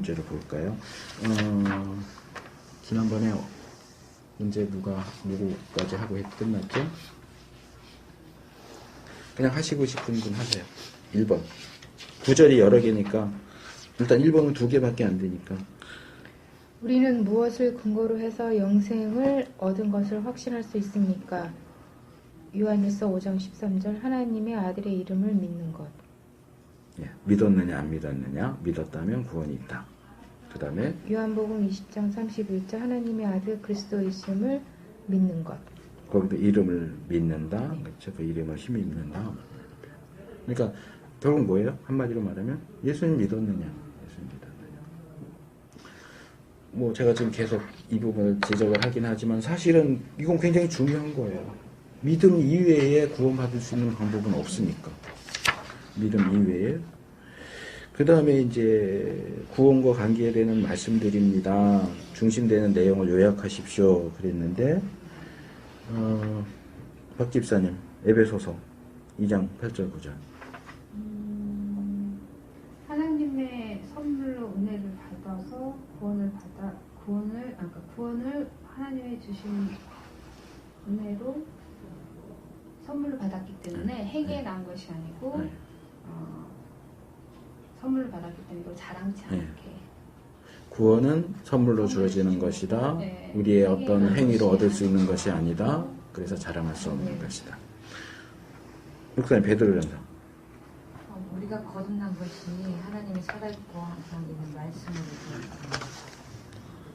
문제를 볼까요? 지난번에 문제 누구까지 하고 끝났죠? 그냥 하시고 싶은 분 하세요. 1번. 구절이 여러 개니까 일단 1번은 2개밖에 안 되니까. 우리는 무엇을 근거로 해서 영생을 얻은 것을 확신할 수 있습니까? 요한일서 5장 13절 하나님의 아들의 이름을 믿는 것. 예, 믿었느냐 안 믿었느냐? 믿었다면 구원이 있다. 그 다음에 요한복음 20장 31절 하나님의 아들 그리스도이심을 믿는 것. 거기도 이름을 믿는다. 그렇죠? 그 이름을 힘이 믿는다. 그러니까 결국 뭐예요? 한마디로 말하면 예수님 믿었느냐? 예수님 믿었느냐? 뭐 제가 지금 계속 이 부분을 지적을 하긴 하지만 사실은 이건 굉장히 중요한 거예요. 믿음 이외에 구원받을 수 있는 방법은 없으니까. 믿음 이외에. 그 다음에 이제 구원과 관계되는 말씀드립니다. 중심되는 내용을 요약하십시오. 그랬는데 박 집사님 에베소서 2장 8절 9절. 하나님의 선물로 은혜를 받아서 구원을 하나님의 주신 은혜로 선물로 받았기 때문에 행위에 난 것이 아니고 선물로 받았기 때문에 이걸 자랑치 않게. 구원은 선물로 주어지는 것이다. 우리의 어떤 행위로 얻을 수 있는 것이 아니다. 그래서 자랑할 수 없는 것이다. 목사님 베드로전서. 우리가 거듭난 것이 하나님이 살아있고 항상 있는 말씀으로 되었다.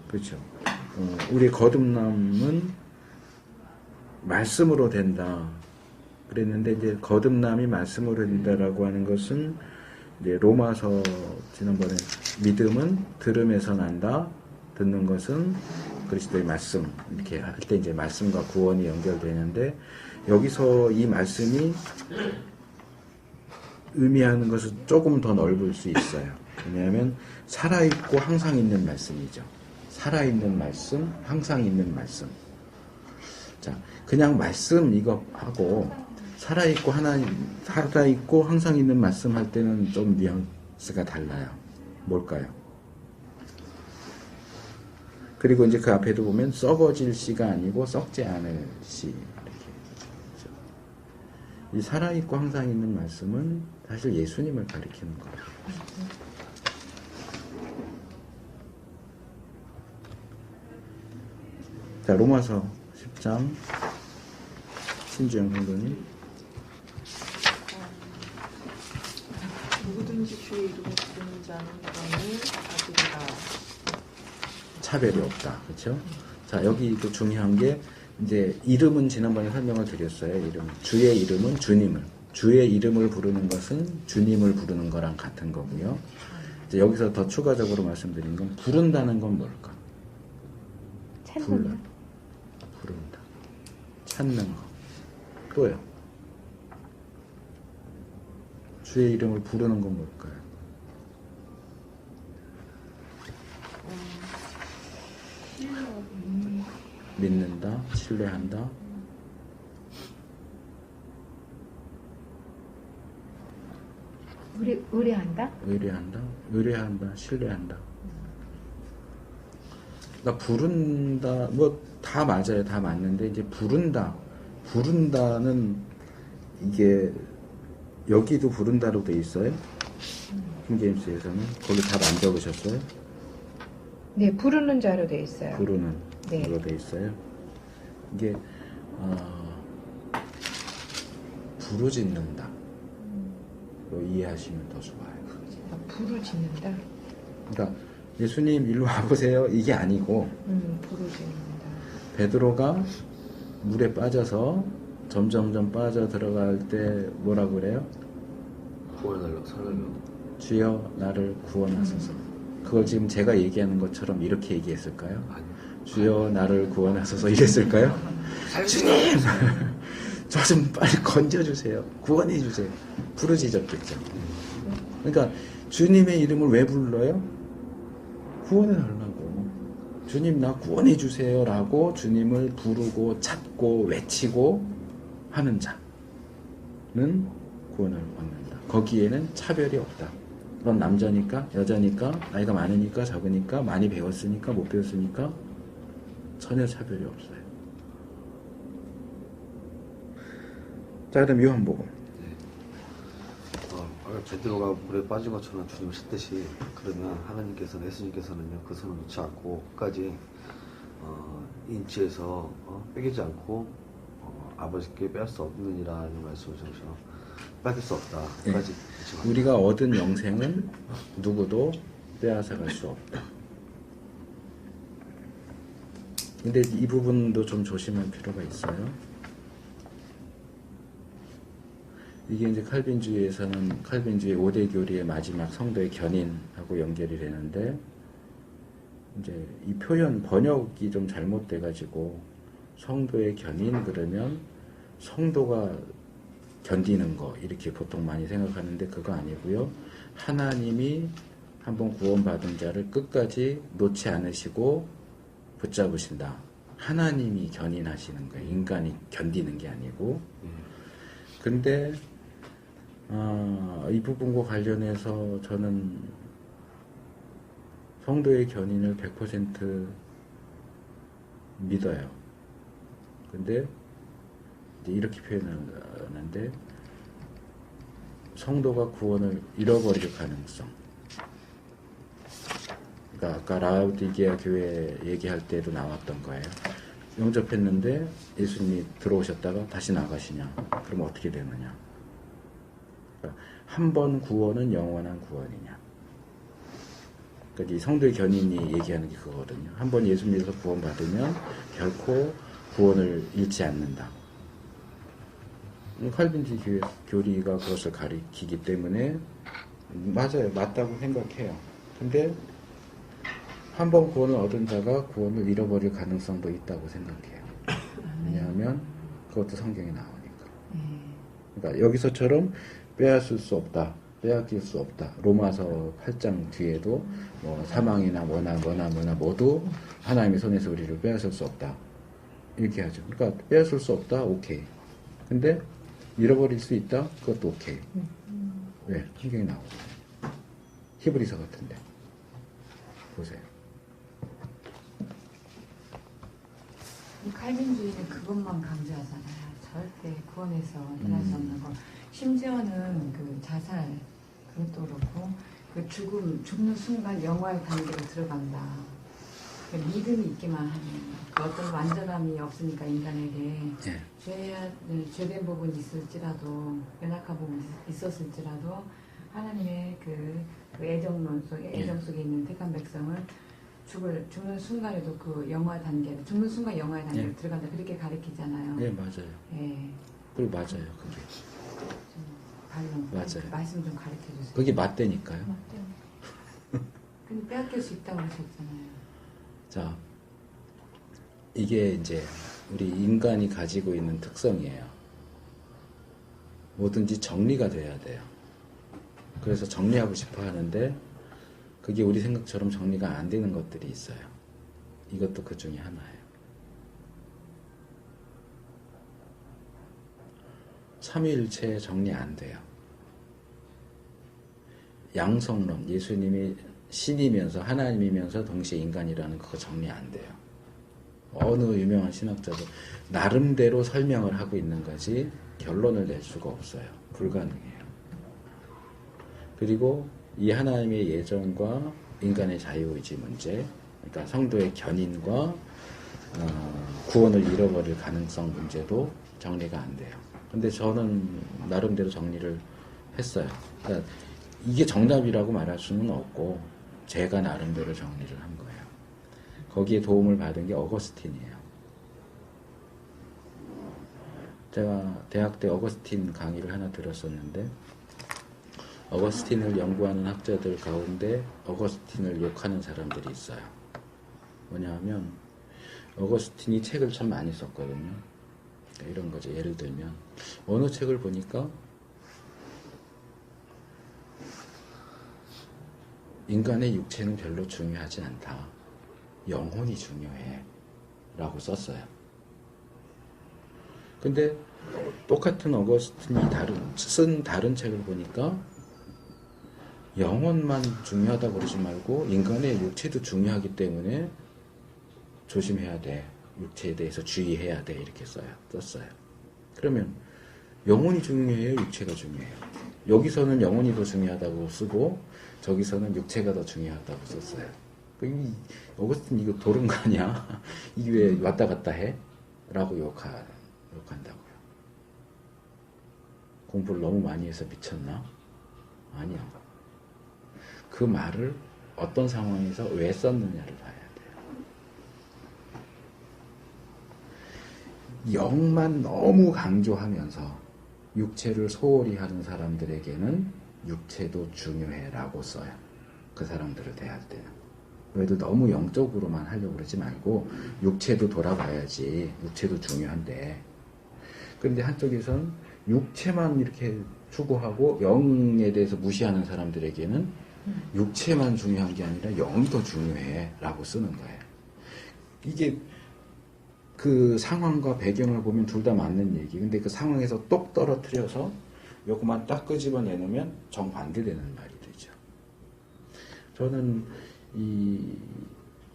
그렇죠. 우리의 거듭남은 말씀으로 된다. 그랬는데 이제 거듭남이 말씀으로 된다라고 하는 것은 이제 로마서 지난번에 믿음은 들음에서 난다. 듣는 것은 그리스도의 말씀 이렇게 할 때 이제 말씀과 구원이 연결되는데 여기서 이 말씀이 의미하는 것은 조금 더 넓을 수 있어요. 왜냐하면 살아있고 항상 있는 말씀이죠. 살아있는 말씀, 항상 있는 말씀. 자, 그냥 말씀 이거 하고 살아있고 항상 있는 말씀 할 때는 좀 뉘앙스가 달라요. 뭘까요? 그리고 이제 그 앞에도 보면 썩어질 씨가 아니고 썩지 않을 씨. 이렇게. 이 살아있고 항상 있는 말씀은 사실 예수님을 가리키는 거예요. 자, 로마서 10장 신주영 성도님. 누구든지 주의 이름을 부르는 자는 구원을 받으리라. 차별이 없다. 그렇죠? 자, 여기 또 중요한 게 이제 이름은 지난번에 설명을 드렸어요. 이름. 주의 이름은 주의 이름을 부르는 것은 주님을 부르는 거랑 같은 거고요. 이제 여기서 더 추가적으로 말씀드린 건 부른다는 건 뭘까? 찾는 부른다. 찾는 거. 또요. 주의 이름을 부르는 건 뭘까요? 믿는다, 신뢰한다. 의뢰한다? 의뢰한다, 신뢰한다. 그러니까 부른다, 뭐 다 맞아요, 다 맞는데 이제 부른다는 이게 여기도 부른다로 돼 있어요. 킹제임스에서는 거기 답 안 적으셨어요? 네, 부르는 자로 돼 있어요. 부르는 네. 걸로 돼 있어요. 이게 부르짖는다. 로 이해하시면 더 좋아요. 부르짖는다. 그러니까 예수님 일로 와보세요. 이게 아니고 부르짖는다. 베드로가 물에 빠져서 점점점 빠져 들어갈 때 뭐라 그래요? 구원하려고 살려고. 주여 나를 구원하소서. 그걸 지금 제가 얘기하는 것처럼 이렇게 얘기했을까요? 아니. 주여 나를 구원하소서 이랬을까요? 주님! 저 좀 빨리 건져주세요. 구원해주세요. 부르짖었겠죠. 그러니까 주님의 이름을 왜 불러요? 구원해달라고. 주님 나 구원해주세요 라고 주님을 부르고 찾고 외치고 하는 자는 구원을 얻는다. 거기에는 차별이 없다. 넌 남자니까, 여자니까, 나이가 많으니까, 적으니까, 많이 배웠으니까, 못 배웠으니까 전혀 차별이 없어요. 자, 그다음 요한복음. 베드로가 물에 빠진 것처럼 주님을 찾듯이 그러면 하나님께서는 예수님께서는요 그 손을 놓지 않고 끝까지 인치에서 빼기지 않고 아버지께 빼앗을 수 없느니라는 말씀을 주셔서 뺏길 수 없다. 끝까지 네. 우리가 얻은 영생은 누구도 빼앗아갈 수 없다. 근데 이 부분도 좀 조심할 필요가 있어요. 이게 이제 칼빈주의에서는 칼빈주의 5대 교리의 마지막 성도의 견인하고 연결이 되는데, 이제 이 표현 번역이 좀 잘못돼 가지고 성도의 견인 그러면 성도가 견디는 거 이렇게 보통 많이 생각하는데 그거 아니고요. 하나님이 한번 구원받은 자를 끝까지 놓지 않으시고 붙잡으신다. 하나님이 견인하시는 거예요. 인간이 견디는 게 아니고. 근데 이 부분과 관련해서 저는 성도의 견인을 100% 믿어요. 근데 이제 이렇게 표현하는데, 성도가 구원을 잃어버릴 가능성. 그러니까 아까 라우디게아 교회 얘기할 때도 나왔던 거예요. 영접했는데 예수님이 들어오셨다가 다시 나가시냐? 그럼 어떻게 되느냐? 그러니까 한 번 구원은 영원한 구원이냐? 그러니까 이 성도의 견인이 얘기하는 게 그거거든요. 한 번 예수 믿어서 구원받으면 결코 구원을 잃지 않는다. 칼빈주의 교리가 그것을 가리키기 때문에 맞아요. 맞다고 생각해요. 근데 한 번 구원을 얻은 자가 구원을 잃어버릴 가능성도 있다고 생각해요. 왜냐하면 그것도 성경에 나오니까. 그러니까 여기서처럼 빼앗을 수 없다, 빼앗길 수 없다. 로마서 8장 뒤에도 뭐 사망이나 뭐나 모두 하나님의 손에서 우리를 빼앗을 수 없다. 이렇게 하죠. 그러니까 빼앗을 수 없다, 오케이. 근데 잃어버릴 수 있다, 그것도 오케이. 왜? 성경에 나오죠. 히브리서 같은데. 보세요. 칼빈주의는 그것만 강조하잖아요. 절대 구원에서 떠날 수 없는 거. 심지어는 그 자살, 그것도 그렇고, 그 죽는 순간 영화의 단계로 들어간다. 그 믿음이 있기만 하면, 그 어떤 완전함이 없으니까 인간에게 죄된 부분이 있을지라도, 연약한 부분이 있었을지라도, 하나님의 그 애정 속에 있는 택한 백성을 죽는 순간에도 그 영화 단계로, 죽는 순간 영화의 단계로 들어간다. 그렇게 가르치잖아요. 네, 맞아요. 예. 그리고 맞아요, 그게. 맞아요. 말씀 좀 가르쳐 주세요. 그게 맞대니까요. 근데 빼앗길 수 있다고 하셨잖아요. 자, 이게 이제 우리 인간이 가지고 있는 특성이에요. 뭐든지 정리가 돼야 돼요. 그래서 정리하고 싶어 하는데 그게 우리 생각처럼 정리가 안 되는 것들이 있어요. 이것도 그 중에 하나예요. 삼위일체 정리 안 돼요. 양성론, 예수님이 신이면서 하나님이면서 동시에 인간이라는 그거 정리 안 돼요. 어느 유명한 신학자도 나름대로 설명을 하고 있는 거지 결론을 낼 수가 없어요. 불가능해요. 그리고 이 하나님의 예정과 인간의 자유의지 문제, 그러니까 성도의 견인과 구원을 잃어버릴 가능성 문제도 정리가 안 돼요. 근데 저는 나름대로 정리를 했어요. 그러니까 이게 정답이라고 말할 수는 없고 제가 나름대로 정리를 한 거예요. 거기에 도움을 받은 게 어거스틴이에요. 제가 대학 때 어거스틴 강의를 하나 들었었는데 어거스틴을 연구하는 학자들 가운데 어거스틴을 욕하는 사람들이 있어요. 뭐냐면 어거스틴이 책을 참 많이 썼거든요. 이런 거죠. 예를 들면 어느 책을 보니까 인간의 육체는 별로 중요하지 않다. 영혼이 중요해. 라고 썼어요. 근데 똑같은 어거스틴이 쓴 다른 책을 보니까 영혼만 중요하다고 그러지 말고 인간의 육체도 중요하기 때문에 조심해야 돼. 육체에 대해서 주의해야 돼. 이렇게 썼어요. 그러면 영혼이 중요해요? 육체가 중요해요? 여기서는 영혼이 더 중요하다고 쓰고 저기서는 육체가 더 중요하다고 썼어요. 어거스틴 이거 도른 거 아니야? 이게 왜 왔다 갔다 해? 라고 욕한다고요. 공부를 너무 많이 해서 미쳤나? 아니요. 그 말을 어떤 상황에서 왜 썼느냐를 봐야 돼요. 영만 너무 강조하면서 육체를 소홀히 하는 사람들에게는 육체도 중요해라고 써요. 그 사람들을 대할 때는. 그래도 너무 영적으로만 하려고 그러지 말고 육체도 돌아봐야지. 육체도 중요한데. 그런데 한쪽에선 육체만 이렇게 추구하고 영에 대해서 무시하는 사람들에게는 육체만 중요한 게 아니라 영이 더 중요해 라고 쓰는 거예요. 이게 그 상황과 배경을 보면 둘 다 맞는 얘기. 근데 그 상황에서 똑 떨어뜨려서 요것만 딱 끄집어내놓으면 정반대되는 말이 되죠. 저는 이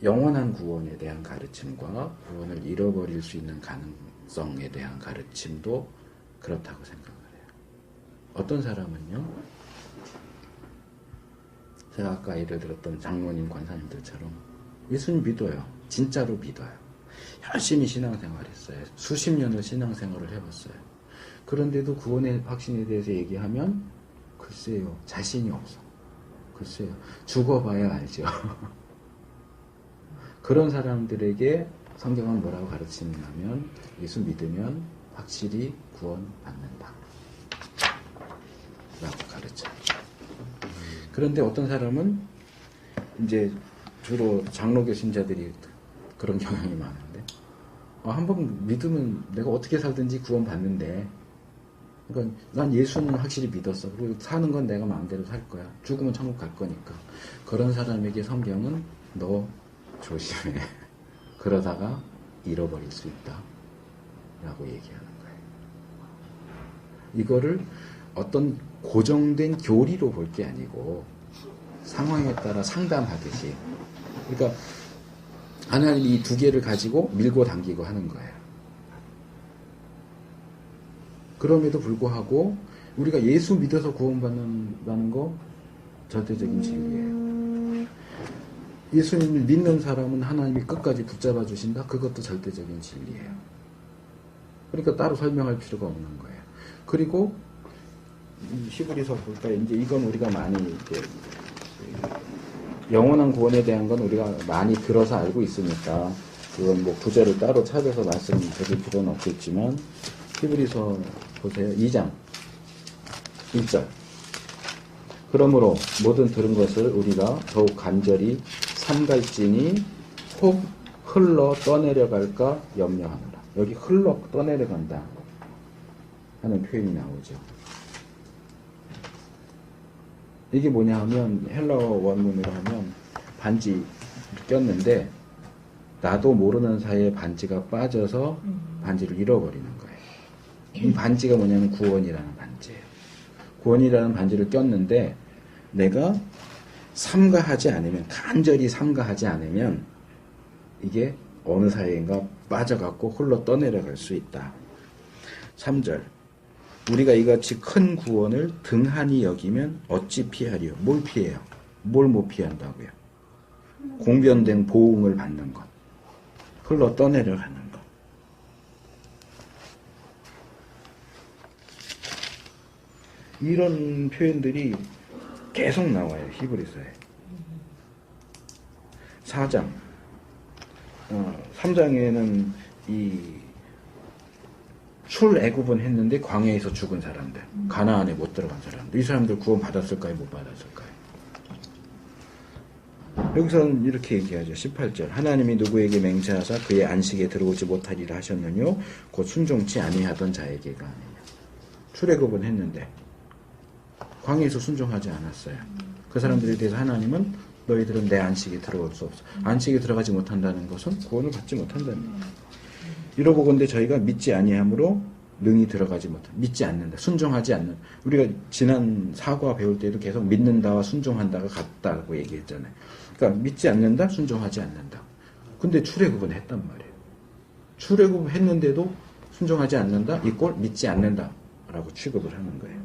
영원한 구원에 대한 가르침과 구원을 잃어버릴 수 있는 가능성에 대한 가르침도 그렇다고 생각을 해요. 어떤 사람은요, 제가 아까 예를 들었던 장로님, 관사님들처럼 예수님 믿어요. 진짜로 믿어요. 열심히 신앙생활했어요. 수십 년을 신앙생활을 해봤어요. 그런데도 구원의 확신에 대해서 얘기하면 글쎄요, 자신이 없어. 글쎄요, 죽어봐야 알죠. 그런 사람들에게 성경은 뭐라고 가르치냐면 예수 믿으면 확실히 구원받는다 라고 가르쳐요. 그런데 어떤 사람은 이제 주로 장로교 신자들이 그런 경향이 많은데 한번 믿으면 내가 어떻게 살든지 구원받는데, 그러니까 난 예수는 확실히 믿었어. 그리고 사는 건 내가 마음대로 살 거야. 죽으면 천국 갈 거니까. 그런 사람에게 성경은 너 조심해. 그러다가 잃어버릴 수 있다 라고 얘기하는 거예요. 이거를 어떤 고정된 교리로 볼 게 아니고 상황에 따라 상담하듯이, 그러니까 하나님이 이 두 개를 가지고 밀고 당기고 하는 거예요. 그럼에도 불구하고 우리가 예수 믿어서 구원받는다는 거 절대적인 진리예요. 예수님을 믿는 사람은 하나님이 끝까지 붙잡아 주신다? 그것도 절대적인 진리예요. 그러니까 따로 설명할 필요가 없는 거예요. 그리고 히브리서 볼까요? 이제 이건 우리가 많이 이제 영원한 구원에 대한 건 우리가 많이 들어서 알고 있으니까 그건 뭐 구절을 따로 찾아서 말씀드릴 필요는 없겠지만 히브리서 보세요. 2장 1절. 그러므로 모든 들은 것을 우리가 더욱 간절히 삼갈지니 혹 흘러 떠내려갈까 염려하노라. 여기 흘러 떠내려간다 하는 표현이 나오죠. 이게 뭐냐 하면 헬라어 원문으로 하면 반지 꼈는데 나도 모르는 사이에 반지가 빠져서 반지를 잃어버리는 거예요. 이 반지가 뭐냐면 구원이라는 반지예요. 구원이라는 반지를 꼈는데 내가 삼가하지 않으면, 간절히 삼가하지 않으면 이게 어느 사이인가 빠져갖고 홀로 떠내려갈 수 있다. 3절. 우리가 이같이 큰 구원을 등한히 여기면 어찌 피하리요? 뭘 피해요? 뭘 못 피한다고요? 공변된 보응을 받는 것, 흘러 떠내려가는 것. 이런 표현들이 계속 나와요. 히브리서에. 4장 3장에는 이 출애굽은 했는데 광야에서 죽은 사람들, 가나안에 못 들어간 사람들, 이 사람들 구원 받았을까요? 못 받았을까요? 여기서는 이렇게 얘기하죠. 18절. 하나님이 누구에게 맹세하사 그의 안식에 들어오지 못하리라 하셨느뇨 곧 순종치 아니하던 자에게가 아니냐. 출애굽은 했는데 광야에서 순종하지 않았어요. 그 사람들에 대해서 하나님은 너희들은 내 안식에 들어올 수 없어. 안식에 들어가지 못한다는 것은 구원을 받지 못한다는 거예요. 이러고 근데 저희가 믿지 아니함으로 능히 들어가지 못한, 믿지 않는다, 순종하지 않는. 우리가 지난 사과 배울 때도 계속 믿는다와 순종한다가 같다고 얘기했잖아요. 그러니까 믿지 않는다, 순종하지 않는다. 근데 출애굽은 했단 말이에요. 출애굽 했는데도 순종하지 않는다, 이꼴 믿지 않는다라고 취급을 하는 거예요.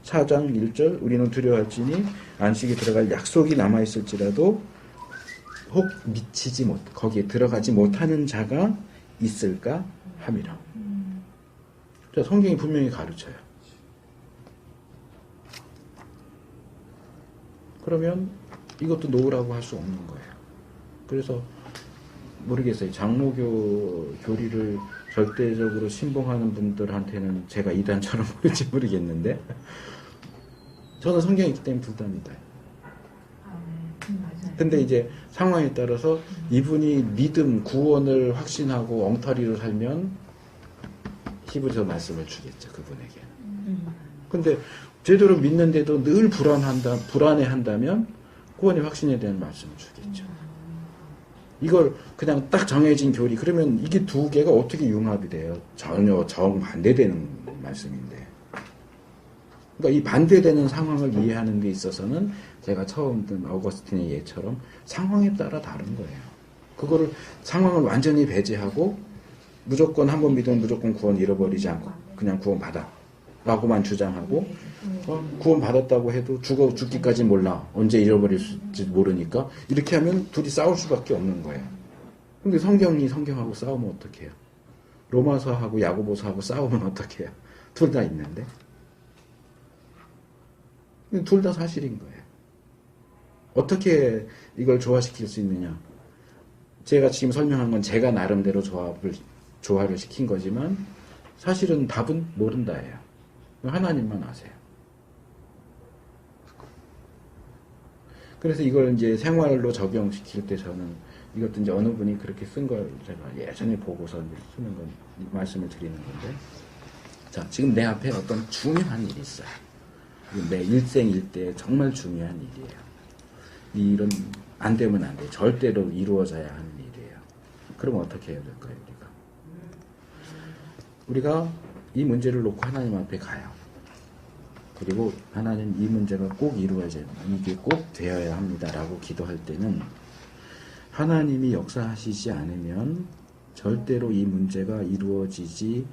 4장 1절 우리는 두려워할지니 안식에 들어갈 약속이 남아있을지라도 혹 미치지 못, 거기에 들어가지 못하는 자가 있을까 함이라. 자, 성경이 분명히 가르쳐요. 그러면 이것도 놓으라고 할 수 없는 거예요. 그래서 모르겠어요. 장로교 교리를 절대적으로 신봉하는 분들한테는 제가 이단처럼 보일지 모르겠는데 저는 성경이 있기 때문에 둘 다 믿어요. 맞아요. 근데 이제 상황에 따라서 이분이 믿음, 구원을 확신하고 엉터리로 살면 히브리서 말씀을 주겠죠, 그분에게. 근데 제대로 믿는데도 늘 불안해한다면 구원의 확신에 대한 말씀을 주겠죠. 이걸 그냥 딱 정해진 교리, 그러면 이게 두 개가 어떻게 융합이 돼요? 전혀 정반대되는 말씀인데. 그러니까 이 반대되는 상황을 이해하는 데 있어서는 제가 처음 든 어거스틴의 예처럼 상황에 따라 다른 거예요. 그거를 상황을 완전히 배제하고 무조건 한 번 믿으면 무조건 구원 잃어버리지 않고 그냥 구원 받아 라고만 주장하고 구원 받았다고 해도 죽기까지 몰라, 언제 잃어버릴지 모르니까 이렇게 하면 둘이 싸울 수밖에 없는 거예요. 근데 성경하고 싸우면 어떡해요? 로마서하고 야고보서하고 싸우면 어떡해요? 둘 다 있는데 둘 다 사실인 거예요. 어떻게 이걸 조화시킬 수 있느냐? 제가 지금 설명한 건 제가 나름대로 조화를 시킨 거지만 사실은 답은 모른다예요. 하나님만 아세요. 그래서 이걸 이제 생활로 적용시킬 때 저는 이것도 이제 어느 분이 그렇게 쓴 걸 제가 예전에 보고서 이제 쓰는 건 말씀을 드리는 건데, 자, 지금 내 앞에 어떤 중요한 일이 있어요. 내 일생일대에 정말 중요한 일이에요. 이 일은 안 되면 안 돼요. 절대로 이루어져야 하는 일이에요. 그럼 어떻게 해야 될까요, 우리가 이 문제를 놓고 하나님 앞에 가요. 그리고 하나님, 이 문제가 꼭 이루어져야, 이게 꼭 되어야 합니다라고 기도할 때는 하나님이 역사하시지 않으면 절대로 이 문제가 이루어지지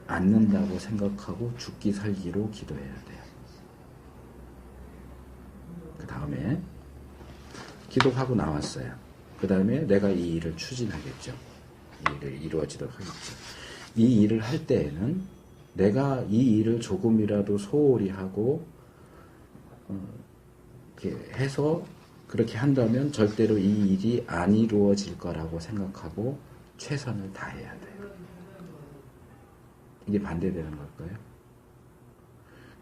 않는다고 생각하고 죽기 살기로 기도해야 돼요. 그 다음에 기도하고 나왔어요. 그 다음에 내가 이 일을 추진하겠죠. 이 일을 이루어지도록 하겠죠. 이 일을 할 때에는 내가 이 일을 조금이라도 소홀히 하고 이렇게 해서 그렇게 한다면 절대로 이 일이 안 이루어질 거라고 생각하고 최선을 다해야 돼요. 이게 반대되는 걸까요?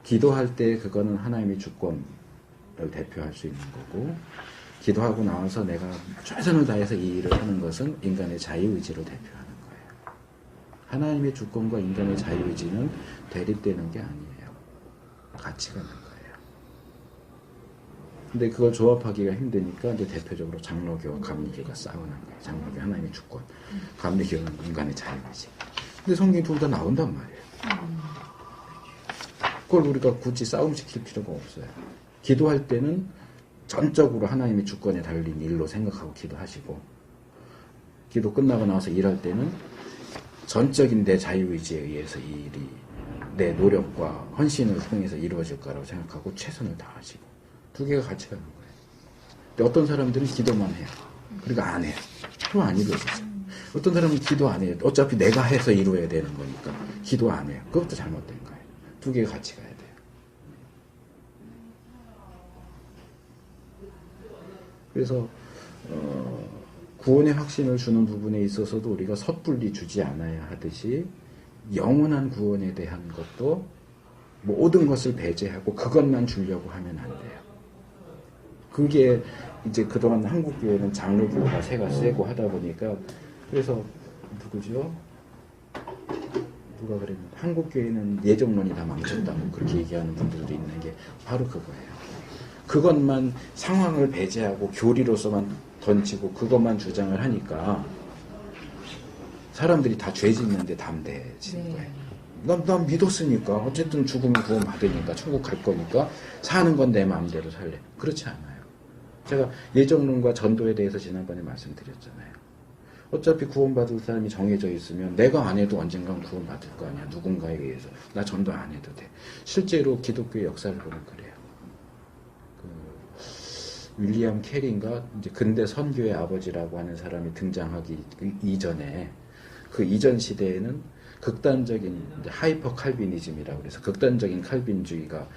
기도할 때 그거는 하나님의 주권을 대표할 수 있는 거고, 기도하고 나와서 내가 최선을 다해서 이 일을 하는 것은 인간의 자유의지로 대표하는 거예요. 하나님의 주권과 인간의 자유의지는 대립되는 게 아니에요. 같이 가는 거예요. 근데 그걸 조합하기가 힘드니까 이제 대표적으로 장로교와 감리교가 싸우는 거예요. 장로교 하나님의 주권, 감리교는 인간의 자유의지. 근데 성경이 둘 다 나온단 말이에요. 그걸 우리가 굳이 싸움시킬 필요가 없어요. 기도할 때는 전적으로 하나님의 주권에 달린 일로 생각하고 기도하시고, 기도 끝나고 나서 일할 때는 전적인 내 자유의지에 의해서 이 일이 내 노력과 헌신을 통해서 이루어질 거라고 생각하고 최선을 다하시고, 두 개가 같이 가는 거예요. 근데 어떤 사람들은 기도만 해요. 그러니까 안 해요. 그럼 안 이루어지죠. 어떤 사람은 기도 안 해요. 어차피 내가 해서 이루어야 되는 거니까 기도 안 해요. 그것도 잘못된 거예요. 두 개가 같이 가야 돼요. 그래서 구원의 확신을 주는 부분에 있어서도 우리가 섣불리 주지 않아야 하듯이 영원한 구원에 대한 것도 모든 것을 배제하고 그것만 주려고 하면 안 돼요. 그게 이제 그동안 한국교회는 장로교가 세가 세고 하다 보니까, 그래서 누구죠? 누가 그랬는데 한국교회는 예정론이 다 망쳤다고 그렇게 얘기하는 분들도 있는 게 바로 그거예요. 그것만 상황을 배제하고 교리로서만 던지고 그것만 주장을 하니까 사람들이 다 죄 짓는데 담대해지는 거예요. 난 믿었으니까 어쨌든 죽으면 구원 받으니까 천국 갈 거니까 사는 건 내 마음대로 살래. 그렇지 않아요. 제가 예정론과 전도에 대해서 지난번에 말씀드렸잖아요. 어차피 구원받을 사람이 정해져 있으면 내가 안 해도 언젠간 구원받을 거 아니야. 누군가에 의해서. 나 전도 안 해도 돼. 실제로 기독교의 역사를 보면 그래요. 윌리엄 캐리인가 이제 근대 선교의 아버지라고 하는 사람이 등장하기 이전에 그 이전 시대에는 극단적인 이제 하이퍼 칼비니즘이라고 그래서 극단적인 칼빈주의가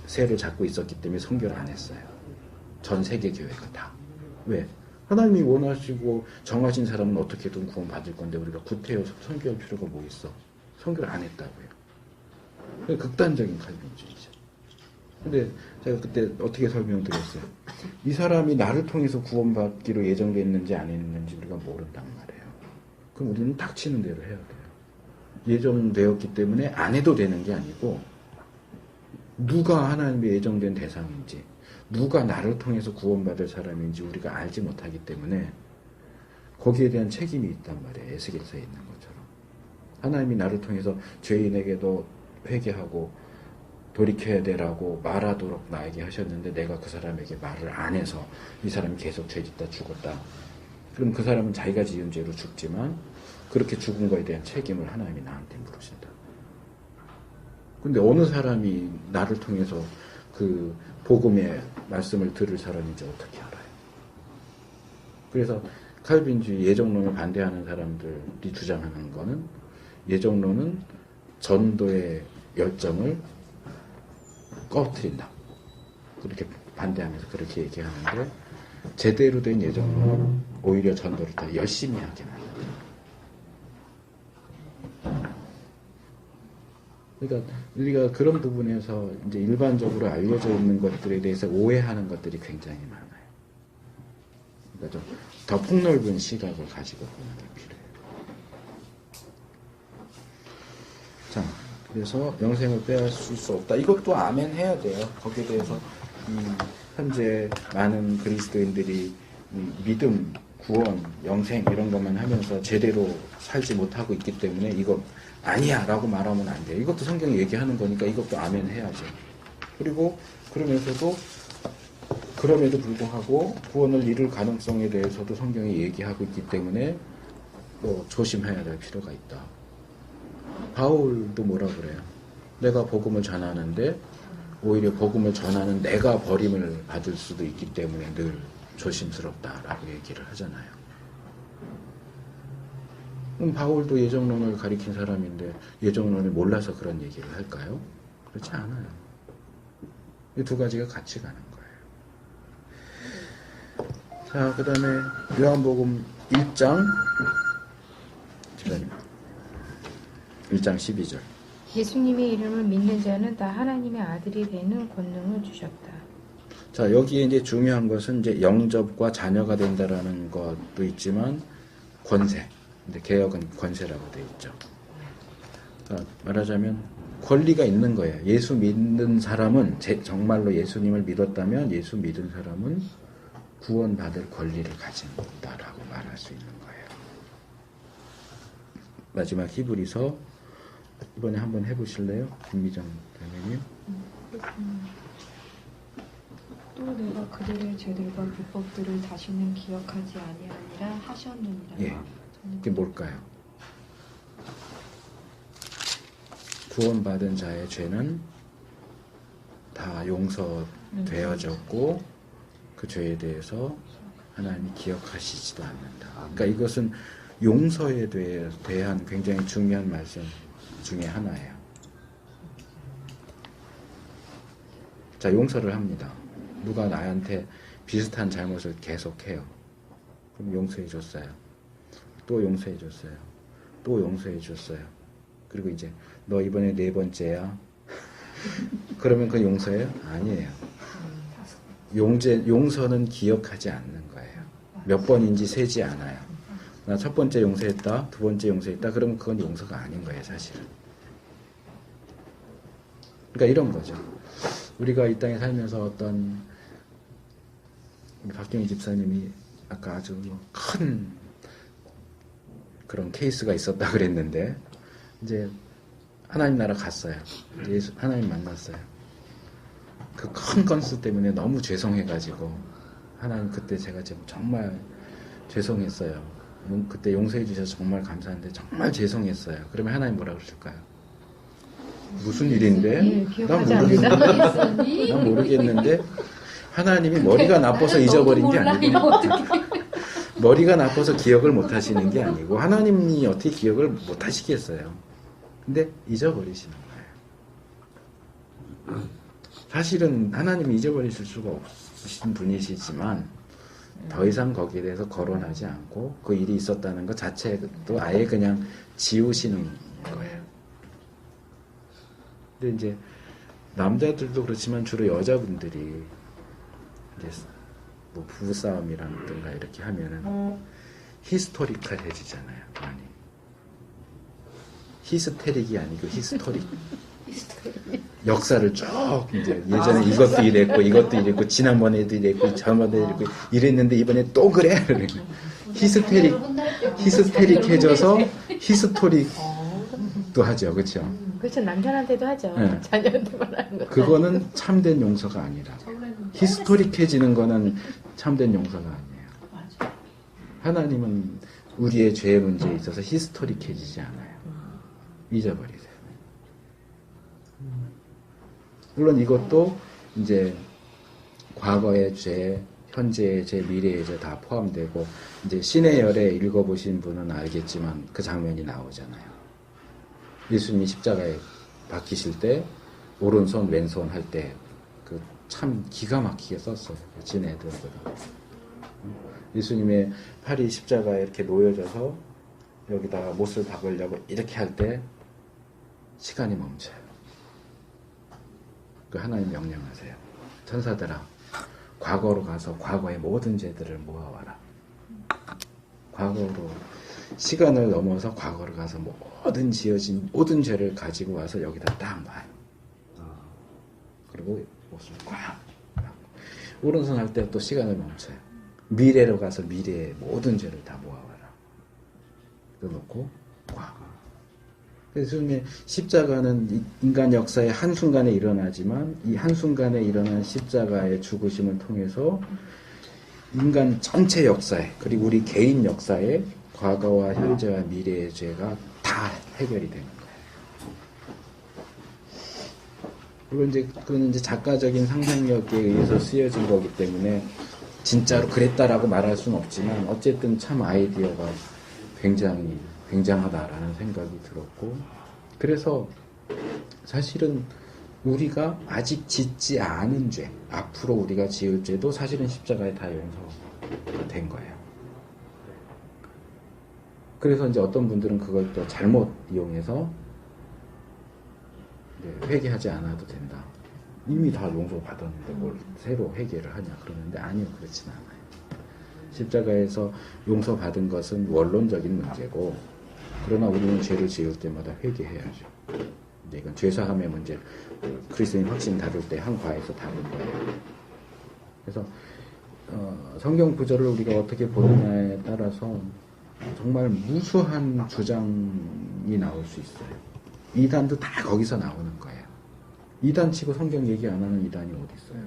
세를 잡고 있었기 때문에 선교를 안 했어요. 전 세계 교회가 다. 왜? 하나님이 원하시고 정하신 사람은 어떻게든 구원 받을 건데 우리가 구태여 선교할 필요가 뭐 있어? 선교를 안 했다고요. 극단적인 칼빈주의죠. 근데 제가 그때 어떻게 설명드렸어요? 이 사람이 나를 통해서 구원받기로 예정되어 있는지 안 있는지 우리가 모른단 말이에요. 그럼 우리는 닥치는 대로 해야 돼요. 예정되었기 때문에 안 해도 되는 게 아니고 누가 하나님의 예정된 대상인지 누가 나를 통해서 구원받을 사람인지 우리가 알지 못하기 때문에 거기에 대한 책임이 있단 말이에요. 에스겔서에 있는 것처럼. 하나님이 나를 통해서 죄인에게도 회개하고 돌이켜야 되라고 말하도록 나에게 하셨는데 내가 그 사람에게 말을 안 해서 이 사람이 계속 죄짓다 죽었다. 그럼 그 사람은 자기가 지은 죄로 죽지만 그렇게 죽은 거에 대한 책임을 하나님이 나한테 물으신다. 근데 어느 사람이 나를 통해서 그 복음의 말씀을 들을 사람인지 어떻게 알아요? 그래서 칼빈주의 예정론을 반대하는 사람들이 주장하는 거는 예정론은 전도의 열정을 꺼뜨린다. 그렇게 반대하면서 그렇게 얘기하는데 제대로 된 예정론은 오히려 전도를 더 열심히 하게 만든다. 그러니까 우리가 그런 부분에서 이제 일반적으로 알려져 있는 것들에 대해서 오해하는 것들이 굉장히 많아요. 그러니까 좀 더 폭넓은 시각을 가지고 보는 게 필요해요. 자, 그래서 영생을 빼앗을 수 없다. 이것도 아멘 해야 돼요. 거기에 대해서 현재 많은 그리스도인들이 믿음, 구원, 영생 이런 것만 하면서 제대로 살지 못하고 있기 때문에 이거 아니야 라고 말하면 안 돼요. 이것도 성경이 얘기하는 거니까 이것도 아멘 해야죠. 그리고 그러면서도 그럼에도 불구하고 구원을 이룰 가능성에 대해서도 성경이 얘기하고 있기 때문에 뭐 조심해야 될 필요가 있다. 바울도 뭐라 그래요? 내가 복음을 전하는데 오히려 복음을 전하는 내가 버림을 받을 수도 있기 때문에 늘 조심스럽다라고 얘기를 하잖아요. 그럼 바울도 예정론을 가리킨 사람인데 예정론을 몰라서 그런 얘기를 할까요? 그렇지 않아요. 이 두 가지가 같이 가는 거예요. 자, 그 다음에 요한복음 1장 12절. 예수님의 이름을 믿는 자는 다 하나님의 아들이 되는 권능을 주셨다. 자, 여기에 이제 중요한 것은 이제 영접과 자녀가 된다라는 것도 있지만 권세. 근데 개혁은 권세라고 되어 있죠. 그러니까 말하자면 권리가 있는 거예요. 예수 믿는 사람은 정말로 예수님을 믿었다면 예수 믿은 사람은 구원받을 권리를 가진 있다라고 말할 수 있는 거예요. 마지막 히브리서 이번에 한번 해보실래요? 김미정 대표님. 또 내가 그들의 죄들과 불법들을 다시는 기억하지 아니하니라 하셨느니라. 예, 이게 뭘까요? 구원받은 자의 죄는 다 용서되어졌고 그 죄에 대해서 하나님이 기억하시지도 않는다. 그러니까 이것은 용서에 대한 굉장히 중요한 말씀 중에 하나예요. 자, 용서를 합니다. 누가 나한테 비슷한 잘못을 계속해요. 그럼 용서해 줬어요. 또 용서해 줬어요. 또 용서해 줬어요. 그리고 이제 너 이번에 4번째야. 그러면 그 용서예요? 아니에요. 용서는 기억하지 않는 거예요. 몇 번인지 세지 않아요. 나 첫 번째 용서했다, 두 번째 용서했다, 그러면 그건 용서가 아닌 거예요, 사실은. 그러니까 이런 거죠. 우리가 이 땅에 살면서 어떤 박경희 집사님이 아까 아주 큰 그런 케이스가 있었다 그랬는데, 이제 하나님 나라 갔어요. 예수 하나님 만났어요. 그 큰 건수 때문에 너무 죄송해가지고 하나님 그때 제가 정말 죄송했어요. 그때 용서해 주셔서 정말 감사한데 정말 죄송했어요. 그러면 하나님 뭐라고 그러실까요? 무슨 일인데? 기억하지 난 모르겠는데 하나님이 머리가 나빠서 잊어버린 게 아니고 머리가 나빠서 기억을 못 하시는 게 아니고 하나님이 어떻게 기억을 못 하시겠어요. 근데 잊어버리시는 거예요. 사실은 하나님이 잊어버리실 수가 없으신 분이시지만 더 이상 거기에 대해서 거론하지 않고 그 일이 있었다는 것 자체도 아예 그냥 지우시는 거예요. 근데 이제 남자들도 그렇지만 주로 여자분들이 이제 뭐 부부싸움이라든가 이렇게 하면은 히스토리컬해지잖아요. 많이. 히스테릭이 아니고 히스토릭. 역사를 쭉 이제 예전에 이것도 이랬고 이랬고 지난번에도 이랬고 저번에도 이랬고 이랬는데 이번에 또 그래. 히스테릭해져서 히스토릭도 하죠. 그렇죠? 그렇죠. 남편한테도 하죠. 네. 자녀한테 말하는 거. 그거는 참된 용서가 아니라 히스토릭해지는 거는 참된 용서가 아니에요. 하나님은 우리의 죄의 문제에 있어서 히스토릭해지지 않아요. 잊어버리세요. 물론 이것도 이제 과거의 죄, 현재의 죄, 미래의 죄 다 포함되고 이제 신의 열애 읽어보신 분은 알겠지만 그 장면이 나오잖아요. 예수님이 십자가에 박히실 때 오른손 왼손 할 때 그 참 기가 막히게 썼어요. 지네들보다. 예수님의 팔이 십자가에 이렇게 놓여져서 여기다가 못을 박으려고 이렇게 할 때 시간이 멈춰요. 그 하나님 명령하세요. 천사들아, 과거로 가서 과거의 모든 죄들을 모아와라. 과거로 시간을 넘어서 과거로 가서 모든 지어진 모든 죄를 가지고 와서 여기다 딱 놔요. 그리고 옷을 꽉. 오른손 할 때 또 시간을 멈춰요. 미래로 가서 미래의 모든 죄를 다 모아와라. 그래놓고 꽉. 그래서 십자가는 인간 역사의 한순간에 일어나지만 이 한순간에 일어난 십자가의 죽으심을 통해서 인간 전체 역사에 그리고 우리 개인 역사에 과거와 현재와 미래의 죄가 다 해결이 되는 거예요. 물론 그건 이제 작가적인 상상력에 의해서 쓰여진 거기 때문에 진짜로 그랬다라고 말할 수는 없지만 어쨌든 참 아이디어가 굉장히 굉장하다라는 생각이 들었고, 그래서 사실은 우리가 아직 짓지 않은 죄, 앞으로 우리가 지을 죄도 사실은 십자가에 다 용서가 된 거예요. 그래서 이제 어떤 분들은 그걸 또 잘못 이용해서 회개하지 않아도 된다. 이미 다 용서받았는데 뭘 새로 회개를 하냐 그러는데 아니요, 그렇진 않아요. 십자가에서 용서받은 것은 원론적인 문제고, 그러나 우리는 죄를 지을 때마다 회개해야죠. 이건 죄사함의 문제, 그리스도인 확신 다룰 때 한 과에서 다룰 거예요. 그래서 성경 구절을 우리가 어떻게 보느냐에 따라서 정말 무수한 주장이 나올 수 있어요. 이단도 다 거기서 나오는 거예요. 이단치고 성경 얘기 안 하는 이단이 어디 있어요?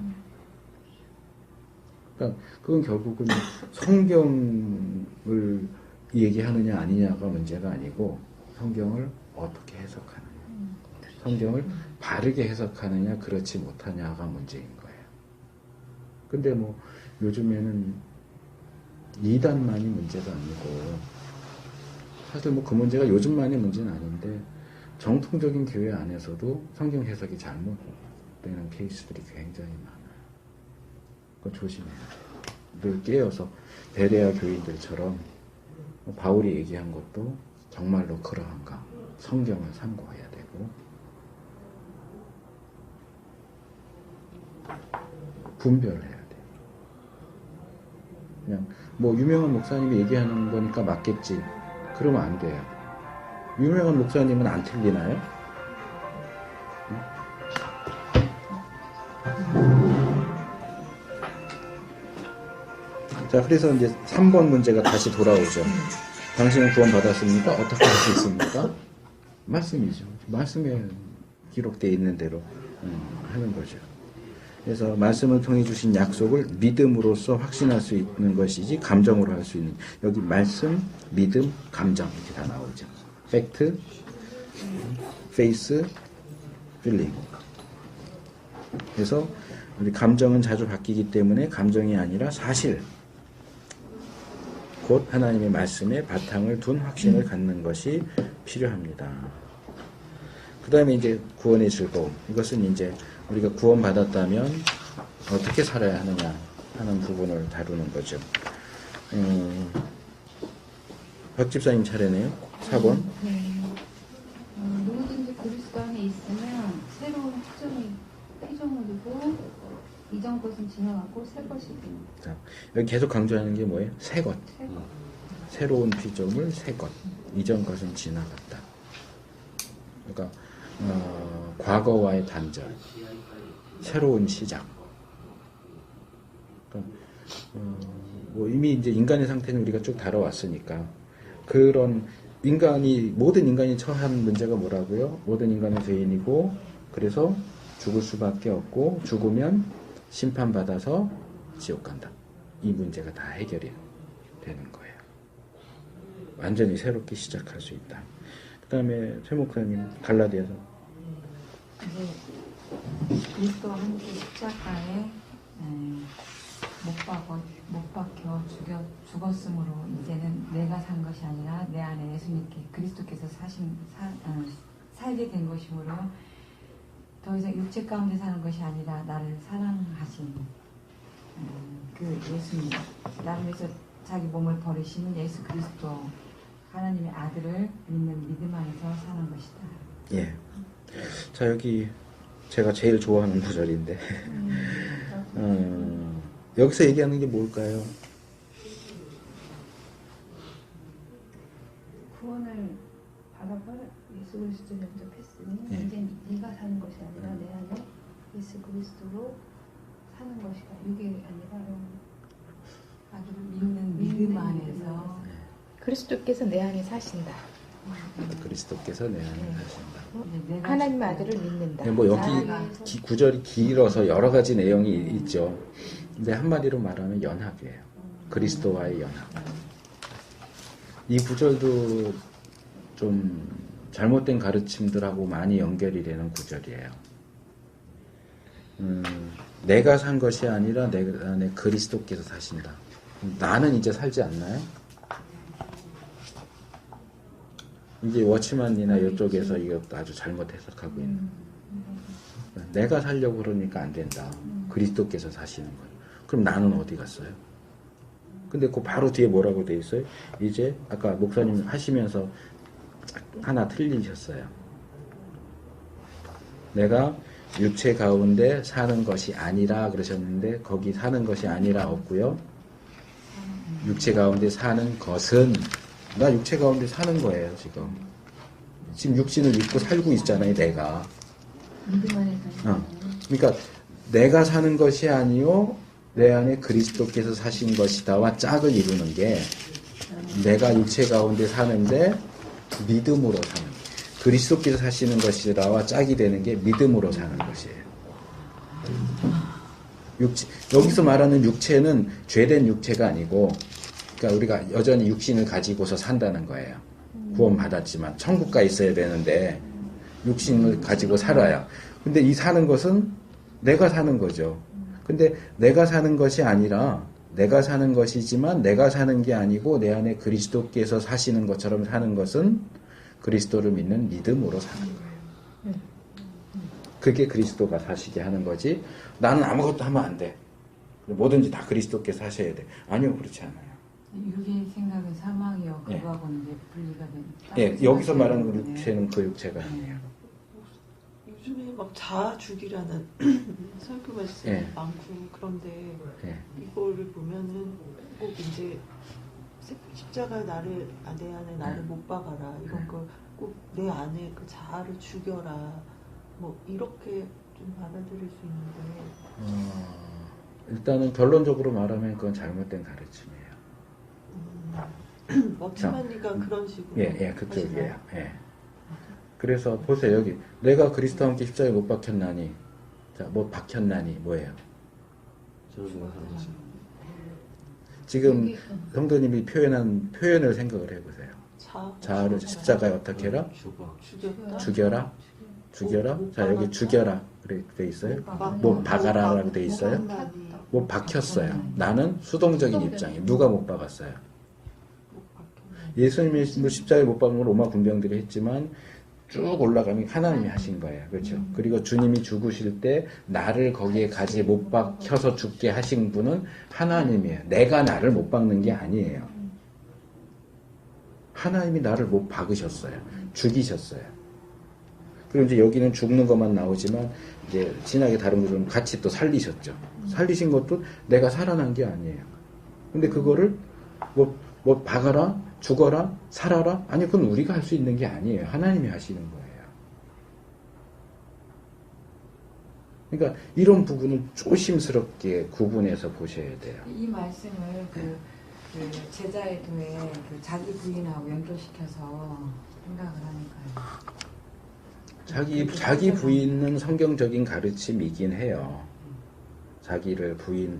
그러니까 그건 결국은 성경을 얘기하느냐 아니냐가 문제가 아니고 성경을 어떻게 해석하느냐, 성경을 바르게 해석하느냐 그렇지 못하냐가 문제인 거예요. 근데 뭐 요즘에는 이단만이 문제가 아니고, 사실 뭐 그 문제가 요즘만의 문제는 아닌데 정통적인 교회 안에서도 성경 해석이 잘못되는 케이스들이 굉장히 많아요. 그거 조심해야 돼요. 늘 깨어서 베레아 교인들처럼 바울이 얘기한 것도 정말로 그러한가 성경을 참고해야 되고, 분별해야 돼요. 그냥 뭐 유명한 목사님이 얘기하는 거니까 맞겠지 그러면 안 돼요. 유명한 목사님은 안 틀리나요? 자, 그래서 이제 3번 문제가 다시 돌아오죠. 당신은 구원 받았습니까? 어떻게 할 수 있습니까? 말씀이죠. 말씀에 기록되어 있는 대로 하는 거죠. 그래서 말씀을 통해 주신 약속을 믿음으로써 확신할 수 있는 것이지 감정으로 할 수 있는, 여기 말씀, 믿음, 감정 이렇게 다 나오죠. 팩트, 페이스, 필링. 그래서 우리 감정은 자주 바뀌기 때문에 감정이 아니라 사실, 곧 하나님의 말씀에 바탕을 둔 확신을 갖는 것이 필요합니다. 그 다음에 이제 구원의 즐거움. 이것은 이제 우리가 구원받았다면 어떻게 살아야 하느냐 하는 부분을 다루는 거죠. 박 집사님 차례네요. 4번. 네. 누구든지 그리스도 안에 있으면 새로운 피조물이고 이전 것은 지나가고 새 것이 됩니다. 자, 여기 계속 강조하는 게 뭐예요? 새 것. 새 것. 새로운 피조물, 새 것. 이전 것은 지나갔다. 그러니까 과거와의 단절, 새로운 시작. 그러니까 뭐 이미 이제 인간의 상태는 우리가 쭉 다뤄왔으니까 그런 모든 인간이 처한 문제가 뭐라고요? 모든 인간은 죄인이고 그래서 죽을 수밖에 없고 죽으면 심판받아서 지옥 간다. 이 문제가 다 해결이 되는 거예요. 완전히 새롭게 시작할 수 있다. 그 다음에 최 목사님 갈라디아서 이제 그리스도와 함께 십자가에 못 박혀 죽었으므로 이제는 내가 산 것이 아니라 내 안에 예수님께 그리스도께서 살게 된 것이므로 더 이상 육체 가운데 사는 것이 아니라 나를 사랑하신 그 예수님, 나를 위해서 자기 몸을 버리시는 예수 그리스도, 하나님의 아들을 믿는 믿음 안에서 사는 것이다. 예. 자, 여기 제가 제일 좋아하는 구절인데 여기서 얘기하는 게 뭘까요? 구원을 받아봐 예수 그리스도 영접했으니 네. 이제 네가 사는 것이 아니라 내 안에 예수 그리스도로 사는 것이다. 이게 아니라 아들을 믿는 믿음 안에서 그리스도께서 내 안에 사신다. 그리스도께서 내 안에 사신다. 하나님의 아들을 믿는다. 네, 뭐 여기 구절이 길어서 여러 가지 내용이 있죠. 근데 한마디로 말하면 연합이에요. 그리스도와의 연합. 이 구절도 좀 잘못된 가르침들하고 많이 연결이 되는 구절이에요. 내가 산 것이 아니라 내 안에 그리스도께서 사신다. 나는 이제 살지 않나요? 이제 워치만이나 이쪽에서 이것도 아주 잘못 해석하고 있는. 내가 살려고 그러니까 안 된다. 그리스도께서 사시는 거예요. 그럼 나는 어디 갔어요? 근데 그 바로 뒤에 뭐라고 돼 있어요? 이제 아까 목사님 하시면서 하나 틀리셨어요. 내가 육체 가운데 사는 것이 아니라 그러셨는데 거기 사는 것이 아니라 없고요. 육체 가운데 사는 것은 나 육체 가운데 사는 거예요, 지금. 지금 육신을 입고 살고 있잖아요, 내가. 믿음 안에서 그러니까 내가 사는 것이 아니요 내 안에 그리스도께서 사신 것이다와 짝을 이루는 게 내가 육체 가운데 사는데 믿음으로 사는 거예요. 그리스도께서 사시는 것이다와 짝이 되는 게 믿음으로 사는 것이에요. 여기서 말하는 육체는 죄된 육체가 아니고 그러니까 우리가 여전히 육신을 가지고서 산다는 거예요. 구원받았지만 천국 가 있어야 되는데 육신을 가지고 살아요. 근데 이 사는 것은 내가 사는 거죠. 근데 내가 사는 것이 아니라 내가 사는 것이지만 내가 사는 게 아니고 내 안에 그리스도께서 사시는 것처럼 사는 것은 그리스도를 믿는 믿음으로 사는 거예요. 그게 그리스도가 사시게 하는 거지 나는 아무것도 하면 안 돼. 뭐든지 다 그리스도께서 하셔야 돼. 아니요, 그렇지 않아요. 육의 생각은 사망이요 예. 그거하고는 이제 분리가 된. 예, 여기서 말하는 육체는 그 육체가 아니에요. 요즘에 막 자아주기라는 설교 말씀이 예. 많고 그런데 예. 이거를 보면은 꼭 이제 십자가 내 안에 나를 못 박아라 이런 거 꼭 내 안에 그 자아를 죽여라 뭐 이렇게 좀 받아들일 수 있는데 일단은 결론적으로 말하면 그건 잘못된 가르침이에요. 워치만니가 그런 식으로 예, 그쪽이에요. 하시나요? 예. 그래서 보세요. 여기 내가 그리스도와 함께 십자가에 못 박혔나니, 자, 못 박혔나니 뭐예요? 저를 내가 사랑하시. 지금 성도님이 표현한 표현을 생각을 해보세요. 자아를 십자가에 어떻게 해라? 죽어. 죽여라? 죽여라? 자, 여기 죽여라. 그래 돼 있어요? 못 박아라라고 돼 있어요? 못 박혔어요. 나는 수동적인 입장이에요. 누가 못 박았어요? 예수님이 십자가에 못 박은 걸 로마 군병들이 했지만 쭉 올라가면 하나님이 하신 거예요. 그렇죠? 그리고 주님이 죽으실 때 나를 거기에 가지 못 박혀서 죽게 하신 분은 하나님이에요. 내가 나를 못 박는 게 아니에요. 하나님이 나를 못 박으셨어요. 죽이셨어요. 그리고 이제 여기는 죽는 것만 나오지만 이제 진하게 다른 것처럼 같이 또 살리셨죠. 살리신 것도 내가 살아난 게 아니에요. 근데 그거를 뭐 박아라, 죽어라, 살아라? 아니, 그건 우리가 할 수 있는 게 아니에요. 하나님이 하시는 거예요. 그러니까 이런 부분을 조심스럽게 구분해서 보셔야 돼요. 이 말씀을 그 제자의도에 그 자기 부인하고 연결시켜서 생각을 하니까요. 자기 부인은 성경적인 가르침이긴 해요. 자기를 부인,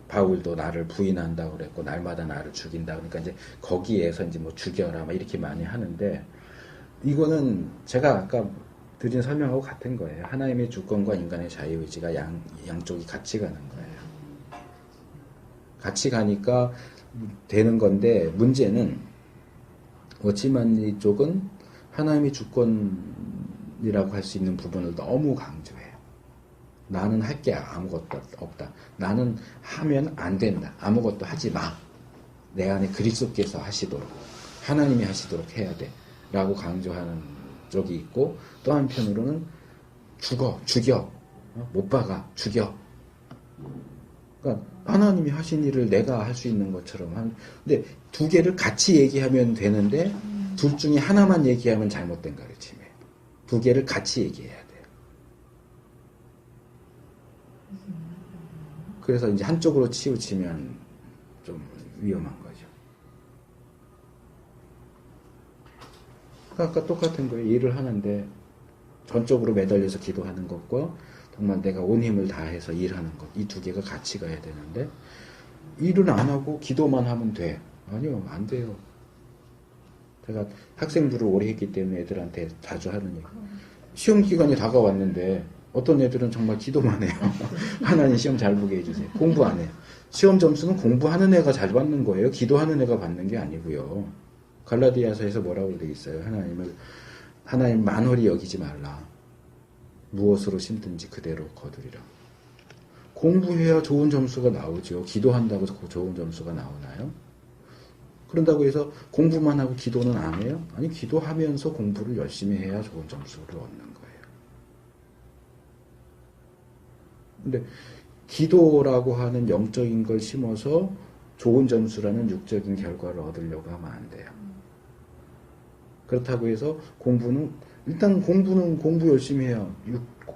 바울도 나를 부인한다고 그랬고, 날마다 나를 죽인다. 그러니까 이제 거기에서 이제 뭐 죽여라, 막 이렇게 많이 하는데, 이거는 제가 아까 드린 설명하고 같은 거예요. 하나님의 주권과 인간의 자유의지가 양쪽이 같이 가는 거예요. 같이 가니까 되는 건데, 문제는, 워치만리 쪽은 하나님의 주권이라고 할 수 있는 부분을 너무 강조해요. 나는 할 게 아무것도 없다. 나는 하면 안 된다. 아무것도 하지 마. 내 안에 그리스도께서 하시도록, 하나님이 하시도록 해야 돼. 라고 강조하는 쪽이 있고, 또 한편으로는 죽여. 못 박아, 죽여. 그러니까 하나님이 하신 일을 내가 할 수 있는 것처럼 근데 두 개를 같이 얘기하면 되는데, 둘 중에 하나만 얘기하면 잘못된 가르침이에요. 두 개를 같이 얘기해야 돼요. 그래서 이제 한쪽으로 치우치면 좀 위험한 거죠. 아까 똑같은 거예요. 일을 하는데 전적으로 매달려서 기도하는 것과 정말 내가 온 힘을 다해서 일하는 것, 이 두 개가 같이 가야 되는데 일은 안 하고 기도만 하면 돼. 아니요, 안 돼요. 제가 학생부를 오래 했기 때문에 애들한테 자주 하는 얘기. 시험 기간이 다가왔는데 어떤 애들은 정말 기도만 해요. 하나님 시험 잘 보게 해주세요. 공부 안 해요. 시험 점수는 공부하는 애가 잘 받는 거예요. 기도하는 애가 받는 게 아니고요. 갈라디아서에서 뭐라고 되어 있어요? 하나님 만홀히 여기지 말라. 무엇으로 심든지 그대로 거두리라. 공부해야 좋은 점수가 나오죠. 기도한다고 좋은 점수가 나오나요? 그런다고 해서 공부만 하고 기도는 안 해요? 아니, 기도하면서 공부를 열심히 해야 좋은 점수를 얻는 거예요. 근데 기도라고 하는 영적인 걸 심어서 좋은 점수라는 육적인 결과를 얻으려고 하면 안 돼요. 그렇다고 해서 일단 공부는 공부 열심히 해요.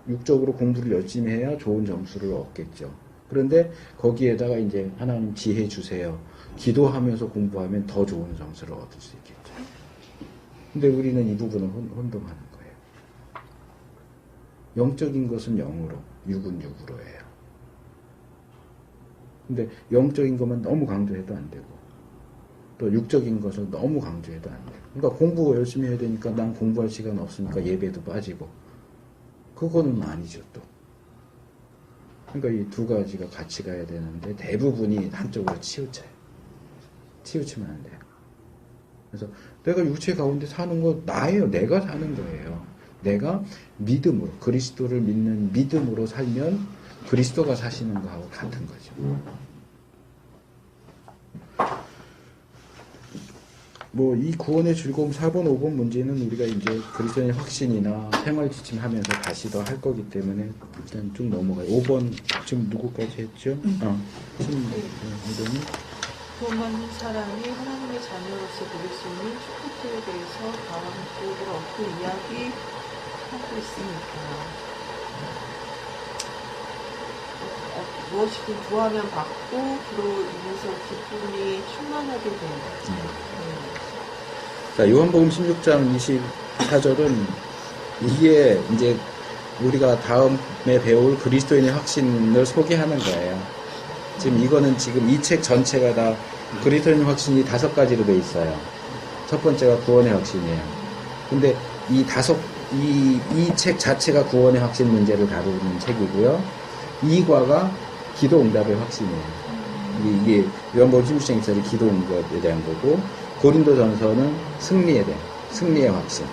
육적으로 공부를 열심히 해야 좋은 점수를 얻겠죠. 그런데 거기에다가 이제 하나님 지혜 주세요. 기도하면서 공부하면 더 좋은 점수를 얻을 수 있겠죠. 근데 우리는 이 부분을 혼동하는 거예요. 영적인 것은 영으로, 육은 육으로 해요. 근데 영적인 것만 너무 강조해도 안 되고, 또 육적인 것을 너무 강조해도 안 돼요. 그러니까 공부 열심히 해야 되니까 난 공부할 시간 없으니까 예배도 빠지고, 그거는 아니죠, 또. 그러니까 이 두 가지가 같이 가야 되는데 대부분이 한쪽으로 치우치면 안 돼요. 그래서 내가 육체 가운데 사는 거 나예요. 내가 사는 거예요. 내가 믿음으로, 그리스도를 믿는 믿음으로 살면 그리스도가 사시는 거하고 같은 거죠. 뭐 이 구원의 즐거움 4번, 5번 문제는 우리가 이제 그리스도의 확신이나 생활 지침하면서 다시 더 할 거기 때문에 일단 쭉 넘어가요. 5번 지금 누구까지 했죠? 신동이 구원받는 사람이 하나님의 자녀로서 누릴 수 있는 축복들에 대해서 다음 교육을 얻고 이야기하고 있으니까 무엇이든 구하면 받고 그로 인해서 기쁨이 충만하게 되는 거죠. 자, 요한복음 16장 4절은 이게 이제 우리가 다음에 배울 그리스도인의 확신을 소개하는 거예요. 지금 이거는 지금 이 책 전체가 다 그리스도인의 확신이 5가지로 돼 있어요. 첫 번째가 구원의 확신이에요. 근데 이 책 자체가 구원의 확신 문제를 다루는 책이고요. 2과가 기도 응답의 확신이에요. 이게 요한복음 16장 1절이 기도 응답에 대한 거고, 고린도전서는 승리의 확신.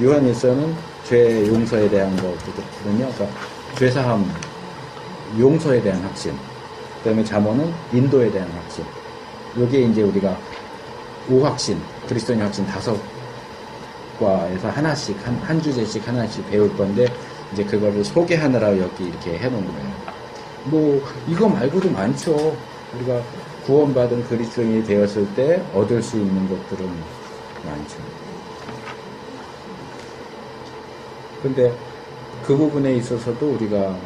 요한일서는 죄 용서에 대한 거거든요. 그러니까 죄사함 용서에 대한 확신. 그다음에 잠언은 인도에 대한 확신. 요게 이제 우리가 5확신, 그리스도인의 확신 5과에서 하나씩, 한 주제씩 하나씩 배울 건데, 이제 그거를 소개하느라 여기 이렇게 해놓은 거예요. 뭐, 이거 말고도 많죠. 우리가 구원받은 그리스도인이 되었을 때 얻을 수 있는 것들은 많죠. 근데 그 부분에 있어서도 우리가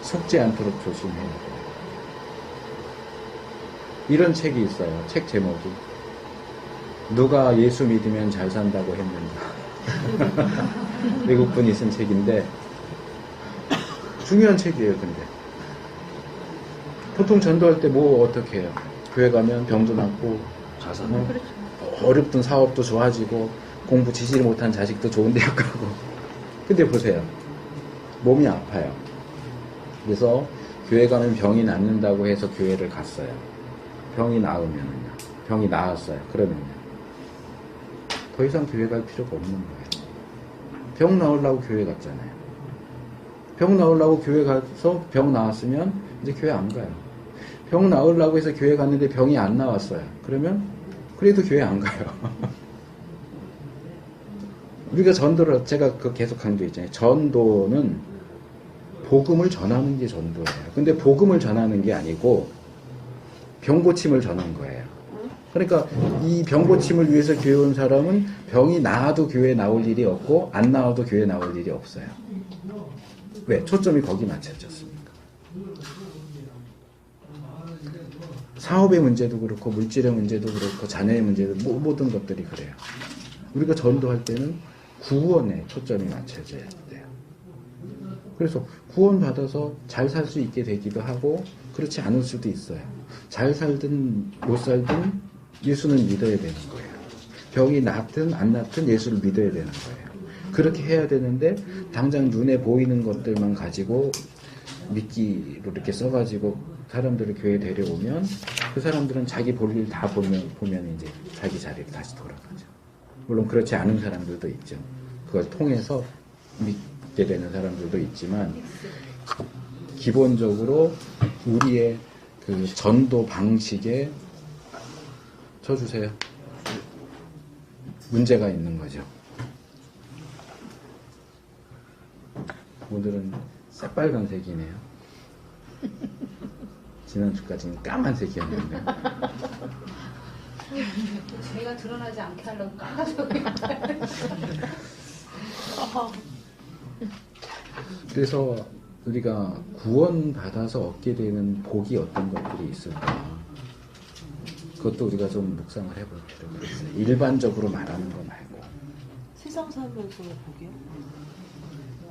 속지 않도록 조심해야 돼요. 이런 책이 있어요. 책 제목이 누가 예수 믿으면 잘 산다고 했는가. 외국분이 쓴 책인데 중요한 책이에요. 근데 보통 전도할 때 뭐 어떻게 해요? 교회 가면 병도 낫고 잘 사는 어렵던 사업도 좋아지고 공부 지지를 못한 자식도 좋은 대학 가고. 근데 보세요. 몸이 아파요. 그래서 교회 가면 병이 낫는다고 해서 교회를 갔어요. 병이 나으면은요. 병이 나았어요. 그러면요. 더 이상 교회 갈 필요가 없는 거예요. 병 나으려고 교회 갔잖아요. 병 나으려고 교회 가서 병 나았으면 이제 교회 안 가요. 병 나으려고 해서 교회 갔는데 병이 안 나왔어요. 그러면 그래도 교회 안 가요. 우리가 전도를, 제가 그 계속 강조했잖아요. 전도는 복음을 전하는 게 전도예요. 근데 복음을 전하는 게 아니고 병고침을 전한 거예요. 그러니까 이 병고침을 위해서 교회 온 사람은 병이 나아도 교회 나올 일이 없고 안 나와도 교회 나올 일이 없어요. 왜? 초점이 거기 맞춰졌습니까? 사업의 문제도 그렇고 물질의 문제도 그렇고 자녀의 문제도 모든 것들이 그래요. 우리가 전도할 때는 구원에 초점이 맞춰져야 돼요. 그래서 구원받아서 잘 살 수 있게 되기도 하고 그렇지 않을 수도 있어요. 잘 살든 못 살든 예수는 믿어야 되는 거예요. 병이 낫든 안 낫든 예수를 믿어야 되는 거예요. 그렇게 해야 되는데 당장 눈에 보이는 것들만 가지고 미끼로 이렇게 써가지고 사람들을 교회에 데려오면 그 사람들은 자기 볼 일 다 보면 이제 자기 자리로 다시 돌아가죠. 물론 그렇지 않은 사람들도 있죠. 그걸 통해서 믿게 되는 사람들도 있지만 기본적으로 우리의 그 전도 방식에 쳐주세요. 문제가 있는 거죠. 오늘은 새빨간색이네요. 지난주까지는 까만색이었는데. 죄가 드러나지 않게 하려고 까가지고. 그래서 우리가 구원받아서 얻게 되는 복이 어떤 것들이 있을까? 그것도 우리가 좀 묵상을 해볼 필요가 있어요. 일반적으로 말하는 거 말고. 세상 살면서 보게요?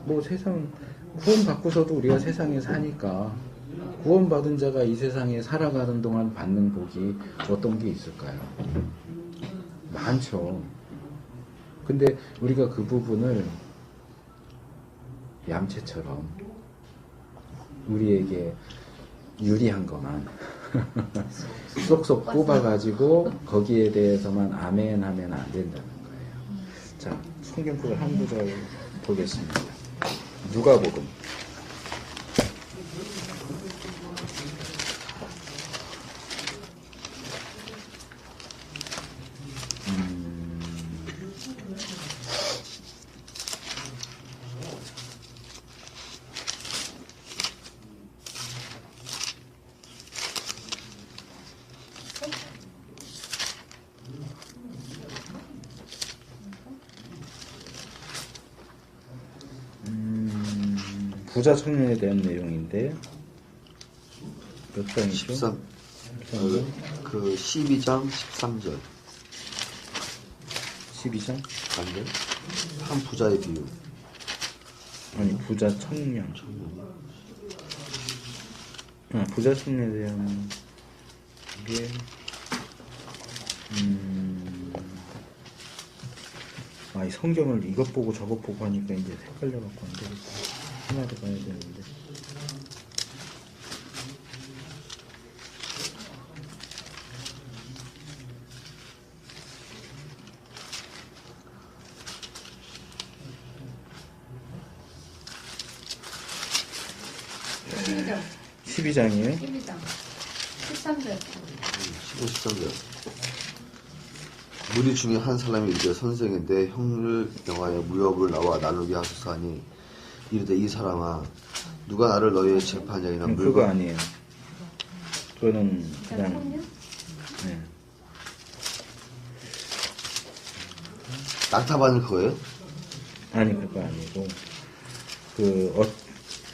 뭐 세상, 구원받고서도 우리가 세상에 사니까 구원받은 자가 이 세상에 살아가는 동안 받는 복이 어떤 게 있을까요? 많죠. 근데 우리가 그 부분을 얌체처럼 우리에게 유리한 것만 쏙쏙 뽑아가지고 거기에 대해서만 아멘 하면 안 된다는 거예요. 자, 성경구를 한 구절 보겠습니다. 누가복음 9자 청년에 대한 내용인데 몇 장이죠? 13. 그 12장 13절. 12장? 아닌데? 한 부자의 비유. 아니, 부자 청년. 부자 청년에 대한 게, 이 성경을 이것 보고 저것 보고 하니까 이제 헷갈려갖고 안 되겠다. 하나로 가야 되는데. 십이장 12장이에요? 12장 13절 15, 13절. 무리 중에 한 사람이 이르되 선생이 내 형을 명하여 무역을 나와 나누게 하소서 하니 이르되 이 사람아 누가 나를 너희의 재판장이나 그거 아니에요. 그거는 그냥, 청년? 네. 낙타받을 그거예요? 아니, 그거 아니고,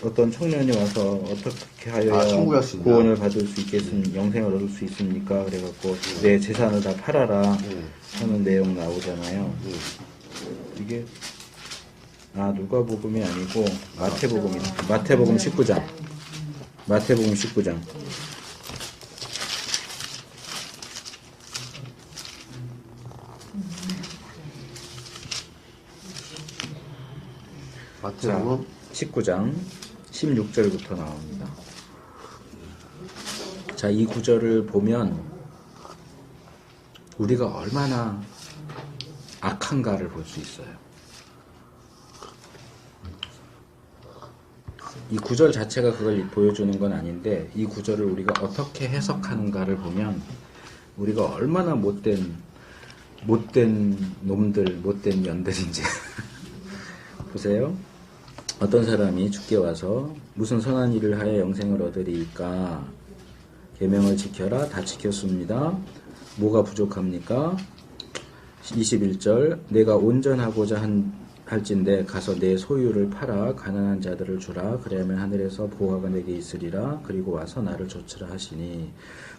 어떤 청년이 와서 어떻게 하여야 청구할 수 있나? 구원을 받을 수 있겠습니까? 영생을 얻을 수 있습니까? 그래갖고, 내 재산을 다 팔아라 하는 내용 나오잖아요. 이게, 누가복음이 아니고, 마태복음이다. 마태복음 19장. 마태복음 19장. 마태복음 19장 16절부터 나옵니다. 자, 이 구절을 보면 우리가 얼마나 악한가를 볼 수 있어요. 이 구절 자체가 그걸 보여주는 건 아닌데 이 구절을 우리가 어떻게 해석하는가를 보면 우리가 얼마나 못된 놈들, 못된 년들인지 보세요. 어떤 사람이 주께 와서 무슨 선한 일을 하여 영생을 얻으리이까? 계명을 지켜라. 다 지켰습니다. 뭐가 부족합니까? 21절 내가 온전하고자 할진대 가서 내 소유를 팔아 가난한 자들을 주라. 그래야만 하늘에서 보화가 내게 있으리라. 그리고 와서 나를 좇으라 하시니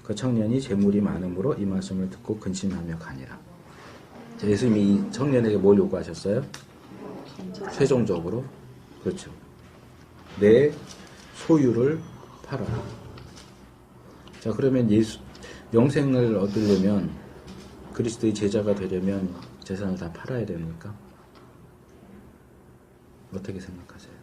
그 청년이 재물이 많음으로 이 말씀을 듣고 근심하며 가니라. 예수님이 이 청년에게 뭘 요구하셨어요? 최종적으로 그렇죠. 내 소유를 팔아. 자, 그러면 영생을 얻으려면 그리스도의 제자가 되려면 재산을 다 팔아야 됩니까? 어떻게 생각하세요?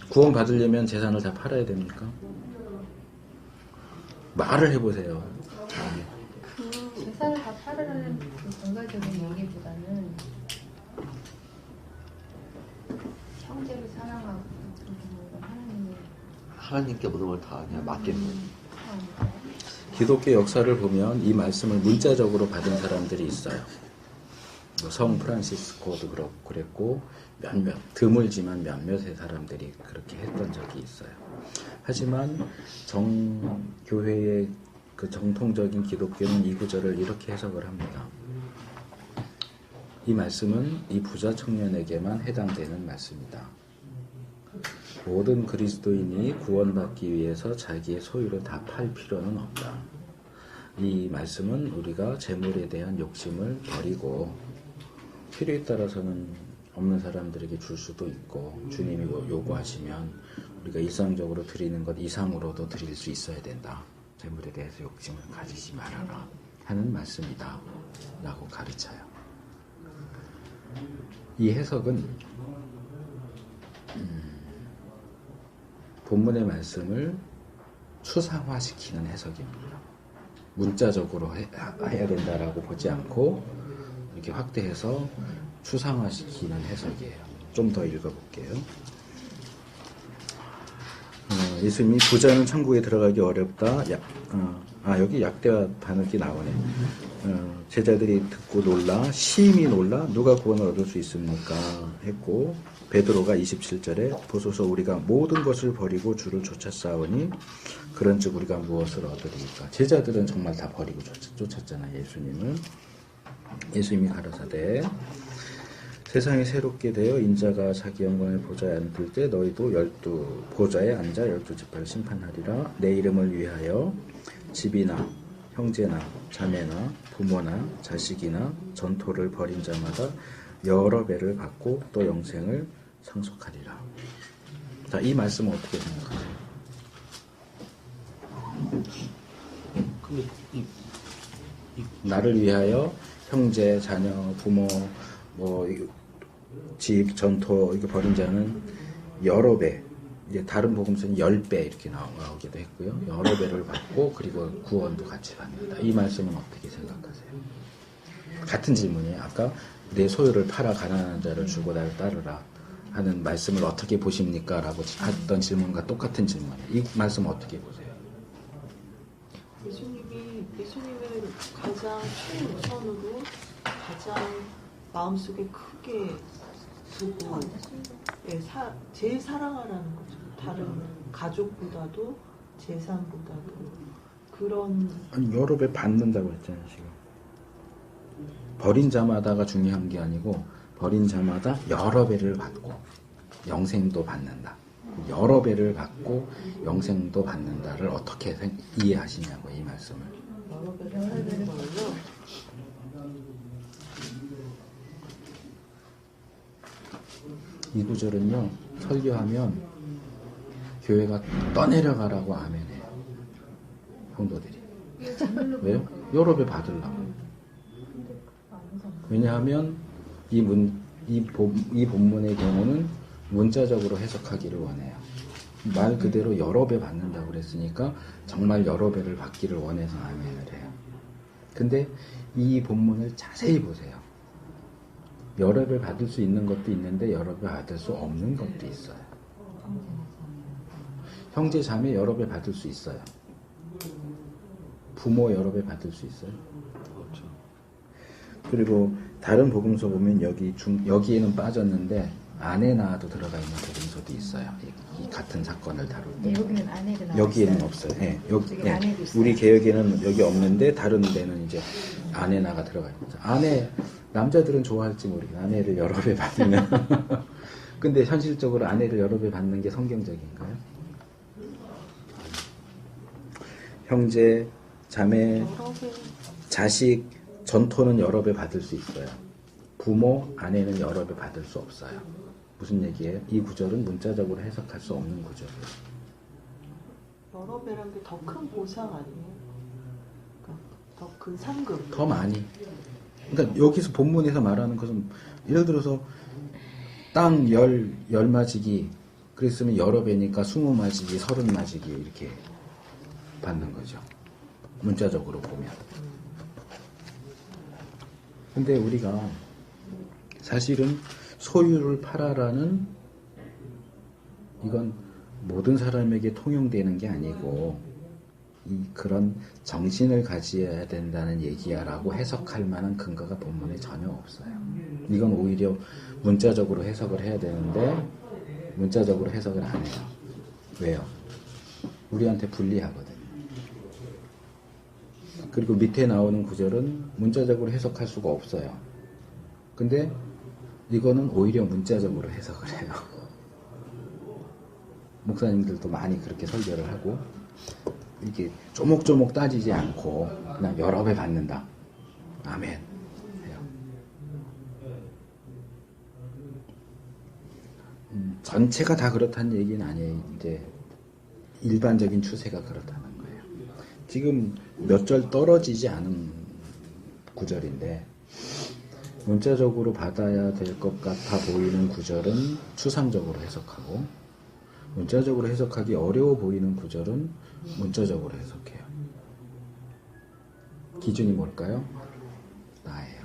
구원 받으려면 재산을 다 팔아야 됩니까? 말을 해보세요. 재산을 다 팔으라는 그 결과적인 얘기보다는 형제를 사랑하고 하나님께 모든 걸 다 그냥 맡기는 거예요. 기독교 역사를 보면 이 말씀을 문자적으로 받은 사람들이 있어요. 성 프란시스코도 그랬고 드물지만 몇몇의 사람들이 그렇게 했던 적이 있어요. 하지만 교회의 그 정통적인 기독교는 이 구절을 이렇게 해석을 합니다. 이 말씀은 이 부자 청년에게만 해당되는 말씀이다. 모든 그리스도인이 구원받기 위해서 자기의 소유를 다 팔 필요는 없다. 이 말씀은 우리가 재물에 대한 욕심을 버리고 필요에 따라서는 없는 사람들에게 줄 수도 있고 주님이 요구하시면 우리가 일상적으로 드리는 것 이상으로도 드릴 수 있어야 된다. 재물에 대해서 욕심을 가지지 말아라 하는 말씀이다 라고 가르쳐요. 이 해석은 본문의 말씀을 추상화시키는 해석입니다. 문자적으로 해야 된다라고 보지 않고 이렇게 확대해서 추상화시키는 해석이에요. 좀 더 읽어볼게요. 예수님이 부자는 천국에 들어가기 어렵다. 여기 약대와 반역이 나오네. 제자들이 듣고 놀라 심히 놀라 누가 구원을 얻을 수 있습니까? 했고 베드로가 27절에 보소서 우리가 모든 것을 버리고 주를 쫓았사오니 그런즉 우리가 무엇을 얻으리까? 제자들은 정말 다 버리고 쫓았잖아요. 예수님이 가라사대 세상이 새롭게 되어 인자가 자기 영광의 보좌에 앉을 때 너희도 12 보좌에 앉아 12지파를 심판하리라. 내 이름을 위하여 집이나 형제나 자매나 부모나 자식이나 전토를 벌인 자마다 여러 배를 받고 또 영생을 상속하리라. 자, 이 말씀은 어떻게 생각하세요? 근데 나를 위하여 형제, 자녀, 부모, 집, 전토 이거 벌인 자는 여러 배, 이제 다른 복음서는 10배 이렇게 나오기도 했고요. 여러 배를 받고 그리고 구원도 같이 받는다. 이 말씀은 어떻게 생각하세요? 같은 질문이에요. 아까 내 소유를 팔아 가난한 자를 주고 나를 따르라 하는 말씀을 어떻게 보십니까? 라고 했던 질문과 똑같은 질문이에요. 이 말씀 어떻게 보세요? 예수님을 가장 최우선으로 가장 마음속에 크게 두고 제일 사랑하라는 거죠. 다른 가족보다도 재산보다도 그런. 아니, 여러 배 받는다고 했잖아요, 지금. 버린 자마다가 중요한 게 아니고 버린 자마다 여러 배를 받고 영생도 받는다. 여러 배를 받고 영생도 받는다를 어떻게 이해하시냐고, 이 말씀을. 여러 배를 받는 걸로. 이 구절은요, 설교하면 교회가 떠내려가라고 아멘해요. 성도들이. 왜요? 여러 배 받으려고. 왜냐하면 이 본문의 경우는 문자적으로 해석하기를 원해요. 말 그대로 여러 배 받는다고 그랬으니까 정말 여러 배를 받기를 원해서 아멘을 해요. 근데 이 본문을 자세히 보세요. 여러 배 받을 수 있는 것도 있는데 여러 배 받을 수 없는 것도 있어요. 형제 자매 여러 배 받을 수 있어요. 부모 여러 배 받을 수 있어요. 그렇죠. 그리고 다른 복음서 보면 여기에는 빠졌는데 아내 낳아도 들어가 있는 복음서도 있어요. 이 같은 사건을 다룰 때. 네, 여기는 아내가 나왔어요. 여기에는 없어요. 네, 여기 여기 아내도 있어요. 우리 개혁에는 여기 없는데 다른 데는 이제 아내 나가 들어가 있죠. 아내 남자들은 좋아할지 모르겠어요. 아내를 여러 배 받으면. 근데 현실적으로 아내를 여러 배 받는 게 성경적인가요? 형제, 자매, 여러 배. 자식, 전토는 여러 배 받을 수 있어요. 부모, 아내는 여러 배 받을 수 없어요. 무슨 얘기예요? 이 구절은 문자적으로 해석할 수 없는 구절이에요. 여러 배란 게 더 큰 보상 아니에요? 더 큰 상급. 더 많이. 그러니까 여기서 본문에서 말하는 것은 예를 들어서 땅 10마지기 그랬으면 여러 배니까 20마지기, 30마지기 이렇게 받는 거죠. 문자적으로 보면. 근데 우리가 사실은 소유를 팔아라는 이건 모든 사람에게 통용되는 게 아니고 그런 정신을 가져야 된다는 얘기야라고 해석할 만한 근거가 본문에 전혀 없어요. 이건 오히려 문자적으로 해석을 해야 되는데 문자적으로 해석을 안 해요. 왜요? 우리한테 불리하거든요. 그리고 밑에 나오는 구절은 문자적으로 해석할 수가 없어요. 근데 이거는 오히려 문자적으로 해석을 해요. 목사님들도 많이 그렇게 설교를 하고 이렇게 조목조목 따지지 않고 그냥 여러 배 받는다. 아멘. 해요. 전체가 다 그렇다는 얘기는 아니에요. 이제 일반적인 추세가 그렇다는 거예요. 지금 몇 절 떨어지지 않은 구절인데 문자적으로 받아야 될 것 같아 보이는 구절은 추상적으로 해석하고 문자적으로 해석하기 어려워 보이는 구절은 문자적으로 해석해요. 기준이 뭘까요? 나예요.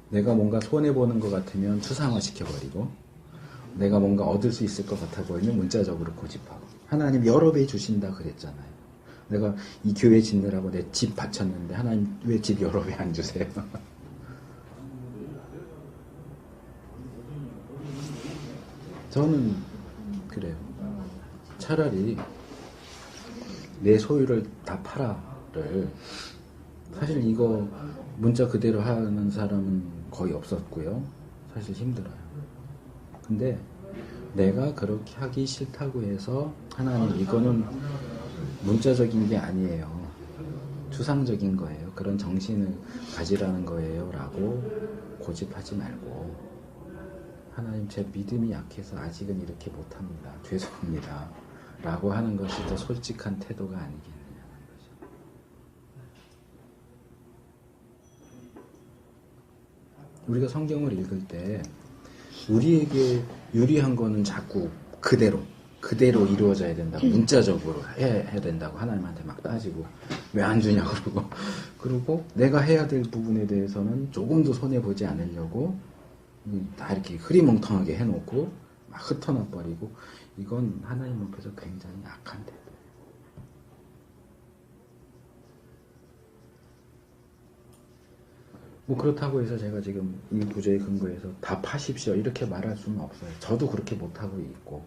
내가 뭔가 손해보는 것 같으면 추상화시켜버리고 내가 뭔가 얻을 수 있을 것 같아 보이면 문자적으로 고집하고 하나님 여러 배 주신다 그랬잖아요. 내가 이 교회 짓느라고 내 집 바쳤는데 하나님 왜 집 여러 배 안 주세요? 저는 그래요. 차라리 내 소유를 다 팔아를 사실 이거 문자 그대로 하는 사람은 거의 없었고요. 사실 힘들어요. 근데 내가 그렇게 하기 싫다고 해서 하나님 이거는 문자적인 게 아니에요. 추상적인 거예요. 그런 정신을 가지라는 거예요. 라고 고집하지 말고 하나님 제 믿음이 약해서 아직은 이렇게 못합니다. 죄송합니다. 라고 하는 것이 더 솔직한 태도가 아니겠느냐는 거죠. 우리가 성경을 읽을 때 우리에게 유리한 거는 자꾸 그대로 이루어져야 된다고 문자적으로 해야 된다고 하나님한테 막 따지고 왜 안 주냐고 그러고 내가 해야 될 부분에 대해서는 조금도 손해보지 않으려고 다 이렇게 흐리멍텅하게 해놓고 막 흩어놔 버리고 이건 하나님 앞에서 굉장히 악한 태도. 뭐 그렇다고 해서 제가 지금 이 구조에 근거해서 다 파십시오 이렇게 말할 수는 없어요. 저도 그렇게 못하고 있고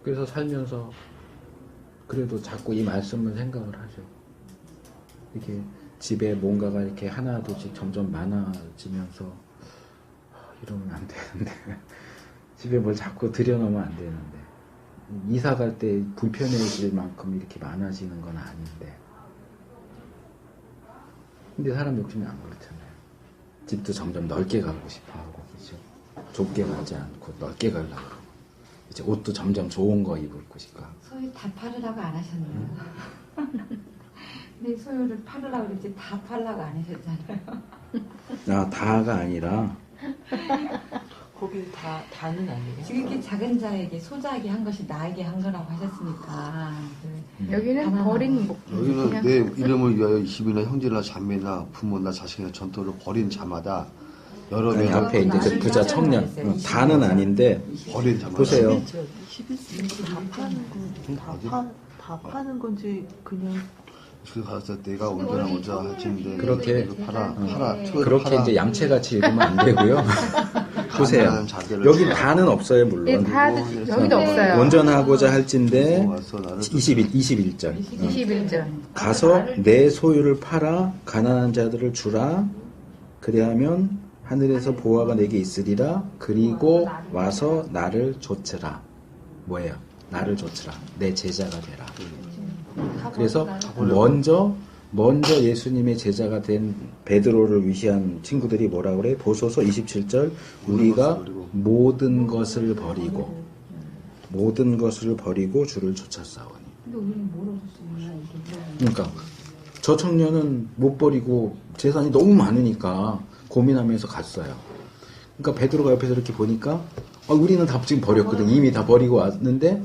그래서 살면서 그래도 자꾸 이 말씀을 생각을 하죠. 이렇게 집에 뭔가가 이렇게 하나둘씩 점점 많아지면서 이러면 안 되는데 집에 뭘 자꾸 들여놓으면 안 되는데 이사 갈 때 불편해질 만큼 이렇게 많아지는 건 아닌데 근데 사람 욕심이 안 그렇잖아요. 집도 점점 넓게 가고 싶어 하고 그렇죠? 좁게 가지 않고 넓게 가려고 그러고 이제 옷도 점점 좋은 거 입고 싶고 소유 다 팔으라고 안 하셨네요. 내 소유를 팔으라고 그랬지 다 팔라고 안 하셨잖아요. 아 다가 아니라 거기 다는 아니에요. 지금 이렇게 작은 자에게 소자에게 한 것이 나에게 한 거라고 하셨으니까 여기는 가난하고. 버린 목 여기는 그냥 내 이름을 위하여 20이나 형제나 자매나 부모나 자식이나 전토를 벌인 자마다 여러 아니, 명을 앞에 이제 그 부자 청년 다는 아닌데 벌인 자마다 보세요. 21다 파는 건지 그냥 그 가서 내가 온전하고자 할지인데 그렇게 팔아 그렇게 팔아. 이제 얌체같이 읽으면 안 되고요. 보세요. 가난한 자들을 여기 팔아. 다는 없어요 물론. 예, 다 여기도 없어요. 온전하고자 할진데 와서 나를 21절 21절 가서 내 소유를 팔아 가난한 자들을 주라 그리하면 하늘에서 보화가 내게 있으리라 그리고 와서 나를 좇으라. 뭐예요? 나를 좇으라. 내 제자가 되라. 그래서 먼저 예수님의 제자가 된 베드로를 위시한 친구들이 뭐라 그래? 보소서 27절 우리가 모든 것을 버리고 주를 쫓았사오니. 근데 우리는 뭘 얻었으면 그러니까 저 청년은 못 버리고 재산이 너무 많으니까 고민하면서 갔어요. 그러니까 베드로가 옆에서 이렇게 보니까 우리는 다 지금 버렸거든. 이미 다 버리고 왔는데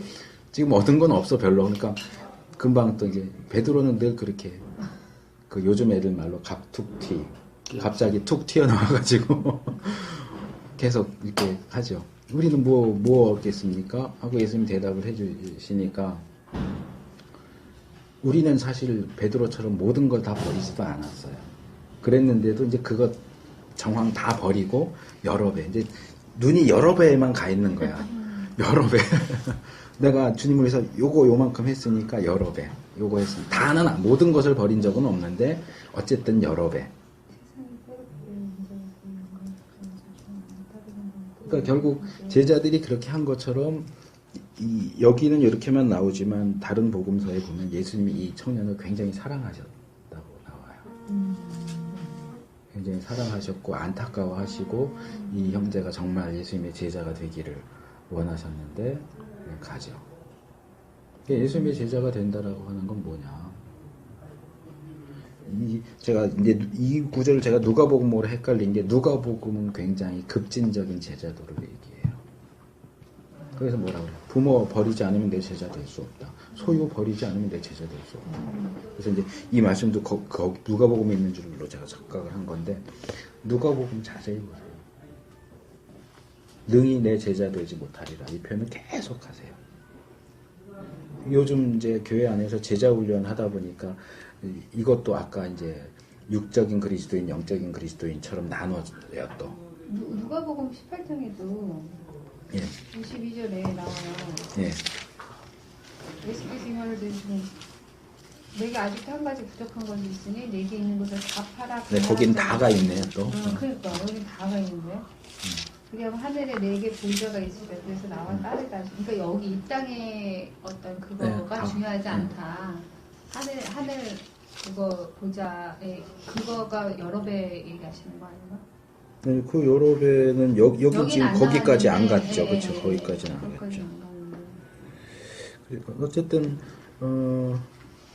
지금 얻은 건 없어 별로. 그러니까 금방 또 이제 베드로는 늘 그렇게 그 요즘 애들 말로 갑툭튀 갑자기 툭 튀어나와가지고 계속 이렇게 하죠. 우리는 뭐 얻겠습니까? 하고 예수님 대답을 해주시니까 우리는 사실 베드로처럼 모든 걸 다 버리지도 않았어요. 그랬는데도 이제 그것 정황 다 버리고 여러 배 이제 눈이 여러 배에만 가 있는 거야. 여러 배. 내가 주님을 위해서 요만큼 했으니까 여러 배. 요거 했으니 다는 모든 것을 버린 적은 없는데 어쨌든 여러 배. 그러니까 결국 제자들이 그렇게 한 것처럼 여기는 이렇게만 나오지만 다른 복음서에 보면 예수님이 이 청년을 굉장히 사랑하셨다고 나와요. 굉장히 사랑하셨고 안타까워하시고 이 형제가 정말 예수님의 제자가 되기를 원하셨는데 가죠. 예수님의 제자가 된다라고 하는 건 뭐냐? 제가 이제 이 구절을 제가 누가복음으로 헷갈린 게 누가복음은 굉장히 급진적인 제자도를 얘기해요. 그래서 뭐라 그래요? 부모 버리지 않으면 내 제자 될 수 없다. 소유 버리지 않으면 내 제자 될 수 없다. 그래서 이제 이 말씀도 누가복음에 있는 줄로 제가 착각을 한 건데 누가복음 자세히 보세요. 능히 내 제자 되지 못하리라. 이 표현을 계속 하세요. 요즘 이제 교회 안에서 제자 훈련 하다 보니까 이것도 아까 이제 육적인 그리스도인, 영적인 그리스도인처럼 나눠져요 또. 누가복음 18장에도 예. 52절에 나와요. 예. 예수께서 이 말을 들으시니 내게 아직도 한 가지 부족한 것이 있으니 내게 있는 것을 다 팔아. 네, 거긴 다가 있네요 또. 그러니까 여긴 다가 있는데. 그게 하늘에 내게 보좌가 있으려 그래서 나와 따르다. 그러니까 여기 이 땅의 어떤 그거가 다. 중요하지 않다. 하늘 그거 보좌에 그거가 여러 배 얘기하시는 거 아닌가? 네, 그 여러 배는 여기 여긴 지금 안 거기까지 안 나왔는데, 갔죠. 예, 그렇죠. 예, 거기까지는 안 거기까지 갔죠. 안 갔는데. 그러니까 어쨌든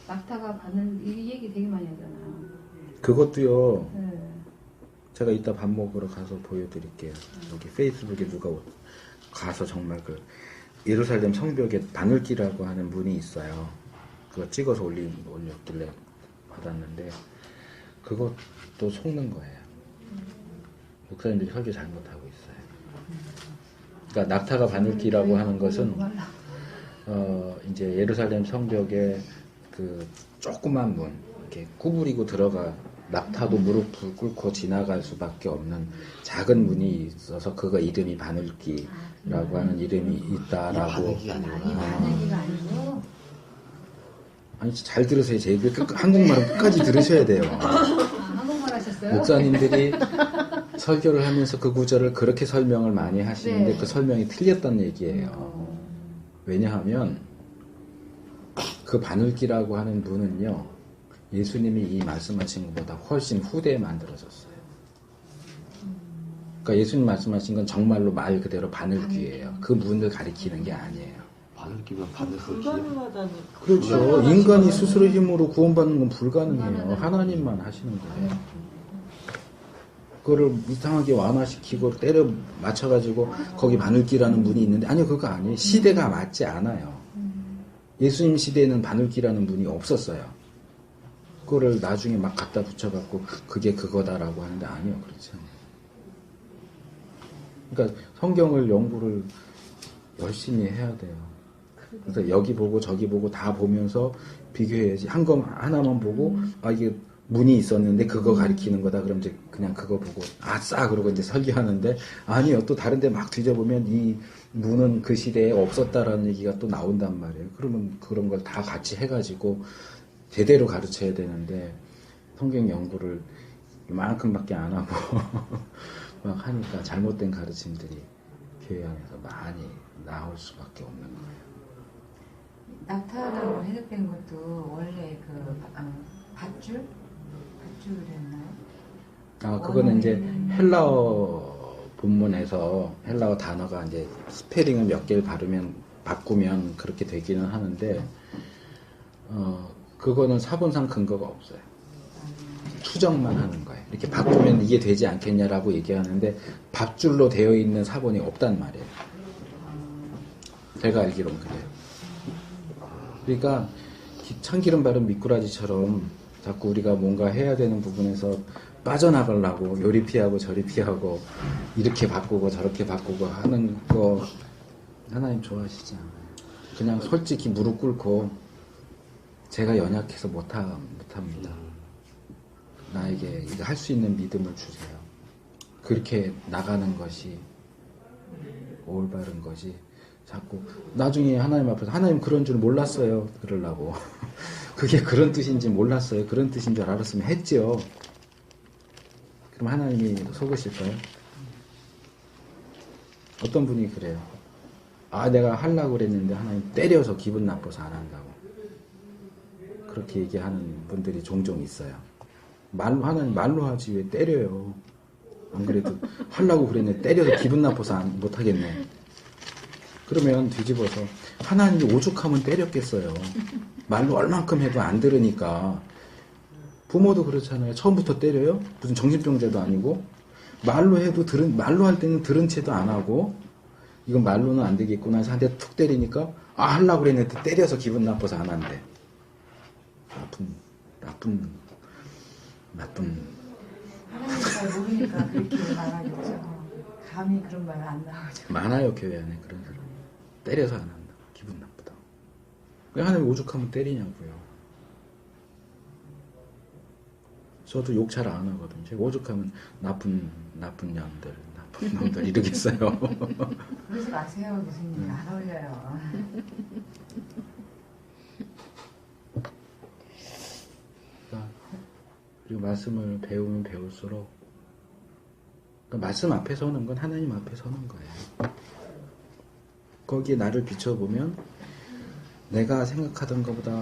낙타가 바늘 이 얘기 되게 많이 하잖아요. 그것도요. 네. 제가 이따 밥 먹으러 가서 보여드릴게요. 여기 페이스북에 누가 가서 정말 그 예루살렘 성벽에 바늘기라고 하는 문이 있어요. 그거 찍어서 올렸길래 받았는데 그것도 속는 거예요. 목사님들이 설교 잘못하고 있어요. 그러니까 낙타가 바늘기라고 하는 것은 이제 예루살렘 성벽에 그 조그만 문 이렇게 구부리고 들어가 낙타도 무릎을 꿇고 지나갈 수밖에 없는 작은 문이 있어서 그거 이름이 바늘기라고 하는 이름이 있다라고. 바늘기 아니구나. 아니 바늘기가 아니고 아니 잘 들으세요. 제 얘기 한국말은 끝까지 들으셔야 돼요. 한국말 하셨어요? 목사님들이 설교를 하면서 그 구절을 그렇게 설명을 많이 하시는데 네. 그 설명이 틀렸다는 얘기예요. 왜냐하면 그 바늘기라고 하는 문은요. 예수님이 이 말씀하신 것보다 훨씬 후대에 만들어졌어요. 그러니까 예수님 말씀하신 건 정말로 말 그대로 바늘귀예요. 그 문을 가리키는 게 아니에요. 바늘기면 바늘기. 불가능하다는 그렇죠. 인간이 스스로 힘으로 구원받는 건 불가능해요. 하나님만 하시는 거예요. 그거를 이상하게 완화시키고 때려 맞춰가지고 거기 바늘기라는 문이 있는데 아니요 그거 아니에요. 시대가 맞지 않아요. 예수님 시대에는 바늘기라는 문이 없었어요. 그거를 나중에 막 갖다 붙여갖고 그게 그거다라고 하는데 아니요 그렇지 않아요. 그러니까 성경을 연구를 열심히 해야 돼요. 그래서 여기 보고 저기 보고 다 보면서 비교해야지. 한 거 하나만 보고 아 이게 문이 있었는데 그거 가리키는 거다 그럼 이제 그냥 그거 보고 아싸 그러고 이제 설교하는데 아니요 또 다른 데 막 뒤져보면 이 문은 그 시대에 없었다라는 얘기가 또 나온단 말이에요. 그러면 그런 걸 다 같이 해가지고 제대로 가르쳐야 되는데 성경 연구를 이만큼밖에 안 하고 막 하니까 잘못된 가르침들이 교회 안에서 많이 나올 수밖에 없는 거예요. 낙타라고 해석된 것도 원래 그 밧줄이었나요? 아 그거는 이제 헬라어 본문에서 헬라어 단어가 이제 스페링을 몇 개를 바꾸면 그렇게 되기는 하는데 그거는 사본상 근거가 없어요. 추정만 하는 거예요. 이렇게 바꾸면 이게 되지 않겠냐라고 얘기하는데 밧줄로 되어 있는 사본이 없단 말이에요. 제가 알기로는 그래요. 그러니까 참기름 바른 미꾸라지처럼 자꾸 우리가 뭔가 해야 되는 부분에서 빠져나가려고 요리 피하고 저리 피하고 이렇게 바꾸고 저렇게 바꾸고 하는 거 하나님 좋아하시지 않아요. 그냥 솔직히 무릎 꿇고 제가 연약해서 못합니다. 나에게 이거 할 수 있는 믿음을 주세요. 그렇게 나가는 것이 올바른 것이 자꾸 나중에 하나님 앞에서 하나님 그런 줄 몰랐어요 그러려고 그게 그런 뜻인지 몰랐어요 그런 뜻인 줄 알았으면 했죠. 그럼 하나님이 속으실까요? 어떤 분이 그래요. 아 내가 하려고 그랬는데 하나님 때려서 기분 나빠서 안 한다고 그렇게 얘기하는 분들이 종종 있어요. 하나님 말로 하지 왜 때려요. 안 그래도 하려고 그랬는데 때려서 기분 나빠서 못하겠네. 그러면 뒤집어서 하나님이 오죽하면 때렸겠어요. 말로 얼만큼 해도 안 들으니까. 부모도 그렇잖아요. 처음부터 때려요? 무슨 정신병자도 아니고 말로 해도 말로 할 때는 들은 채도 안 하고 이건 말로는 안 되겠구나 해서 한 대 툭 때리니까 하려고 그랬는데 때려서 기분 나빠서 안 한대. 나쁜 하나님 잘 모르니까 그렇게 말하겠죠. 감히 그런 말 안 나오죠. 많아요 교회 안에 그런 사람. 때려서 안 한다. 기분 나쁘다. 왜 하나님 오죽하면 때리냐고요. 저도 욕 잘 안 하거든요. 제가 오죽하면 나쁜 년들, 나쁜 놈들 이러겠어요. 그러지 마세요, 교수님. 안 어울려요. 말씀을 배우면 배울수록 그러니까 말씀 앞에 서는 건 하나님 앞에 서는 거예요. 거기에 나를 비춰보면 내가 생각하던 것보다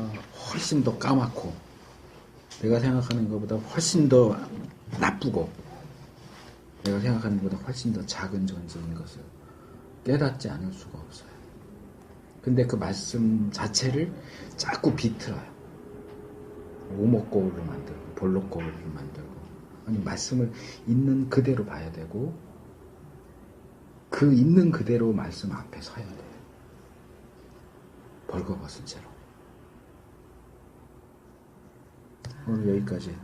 훨씬 더 까맣고 내가 생각하는 것보다 훨씬 더 나쁘고 내가 생각하는 것보다 훨씬 더 작은 존재인 것을 깨닫지 않을 수가 없어요. 근데 그 말씀 자체를 자꾸 비틀어요. 오목거울로 만들고 볼록거울로 만들고 아니 말씀을 있는 그대로 봐야 되고 그 있는 그대로 말씀 앞에 서야 돼요. 벌거벗은 채로. 오늘 여기까지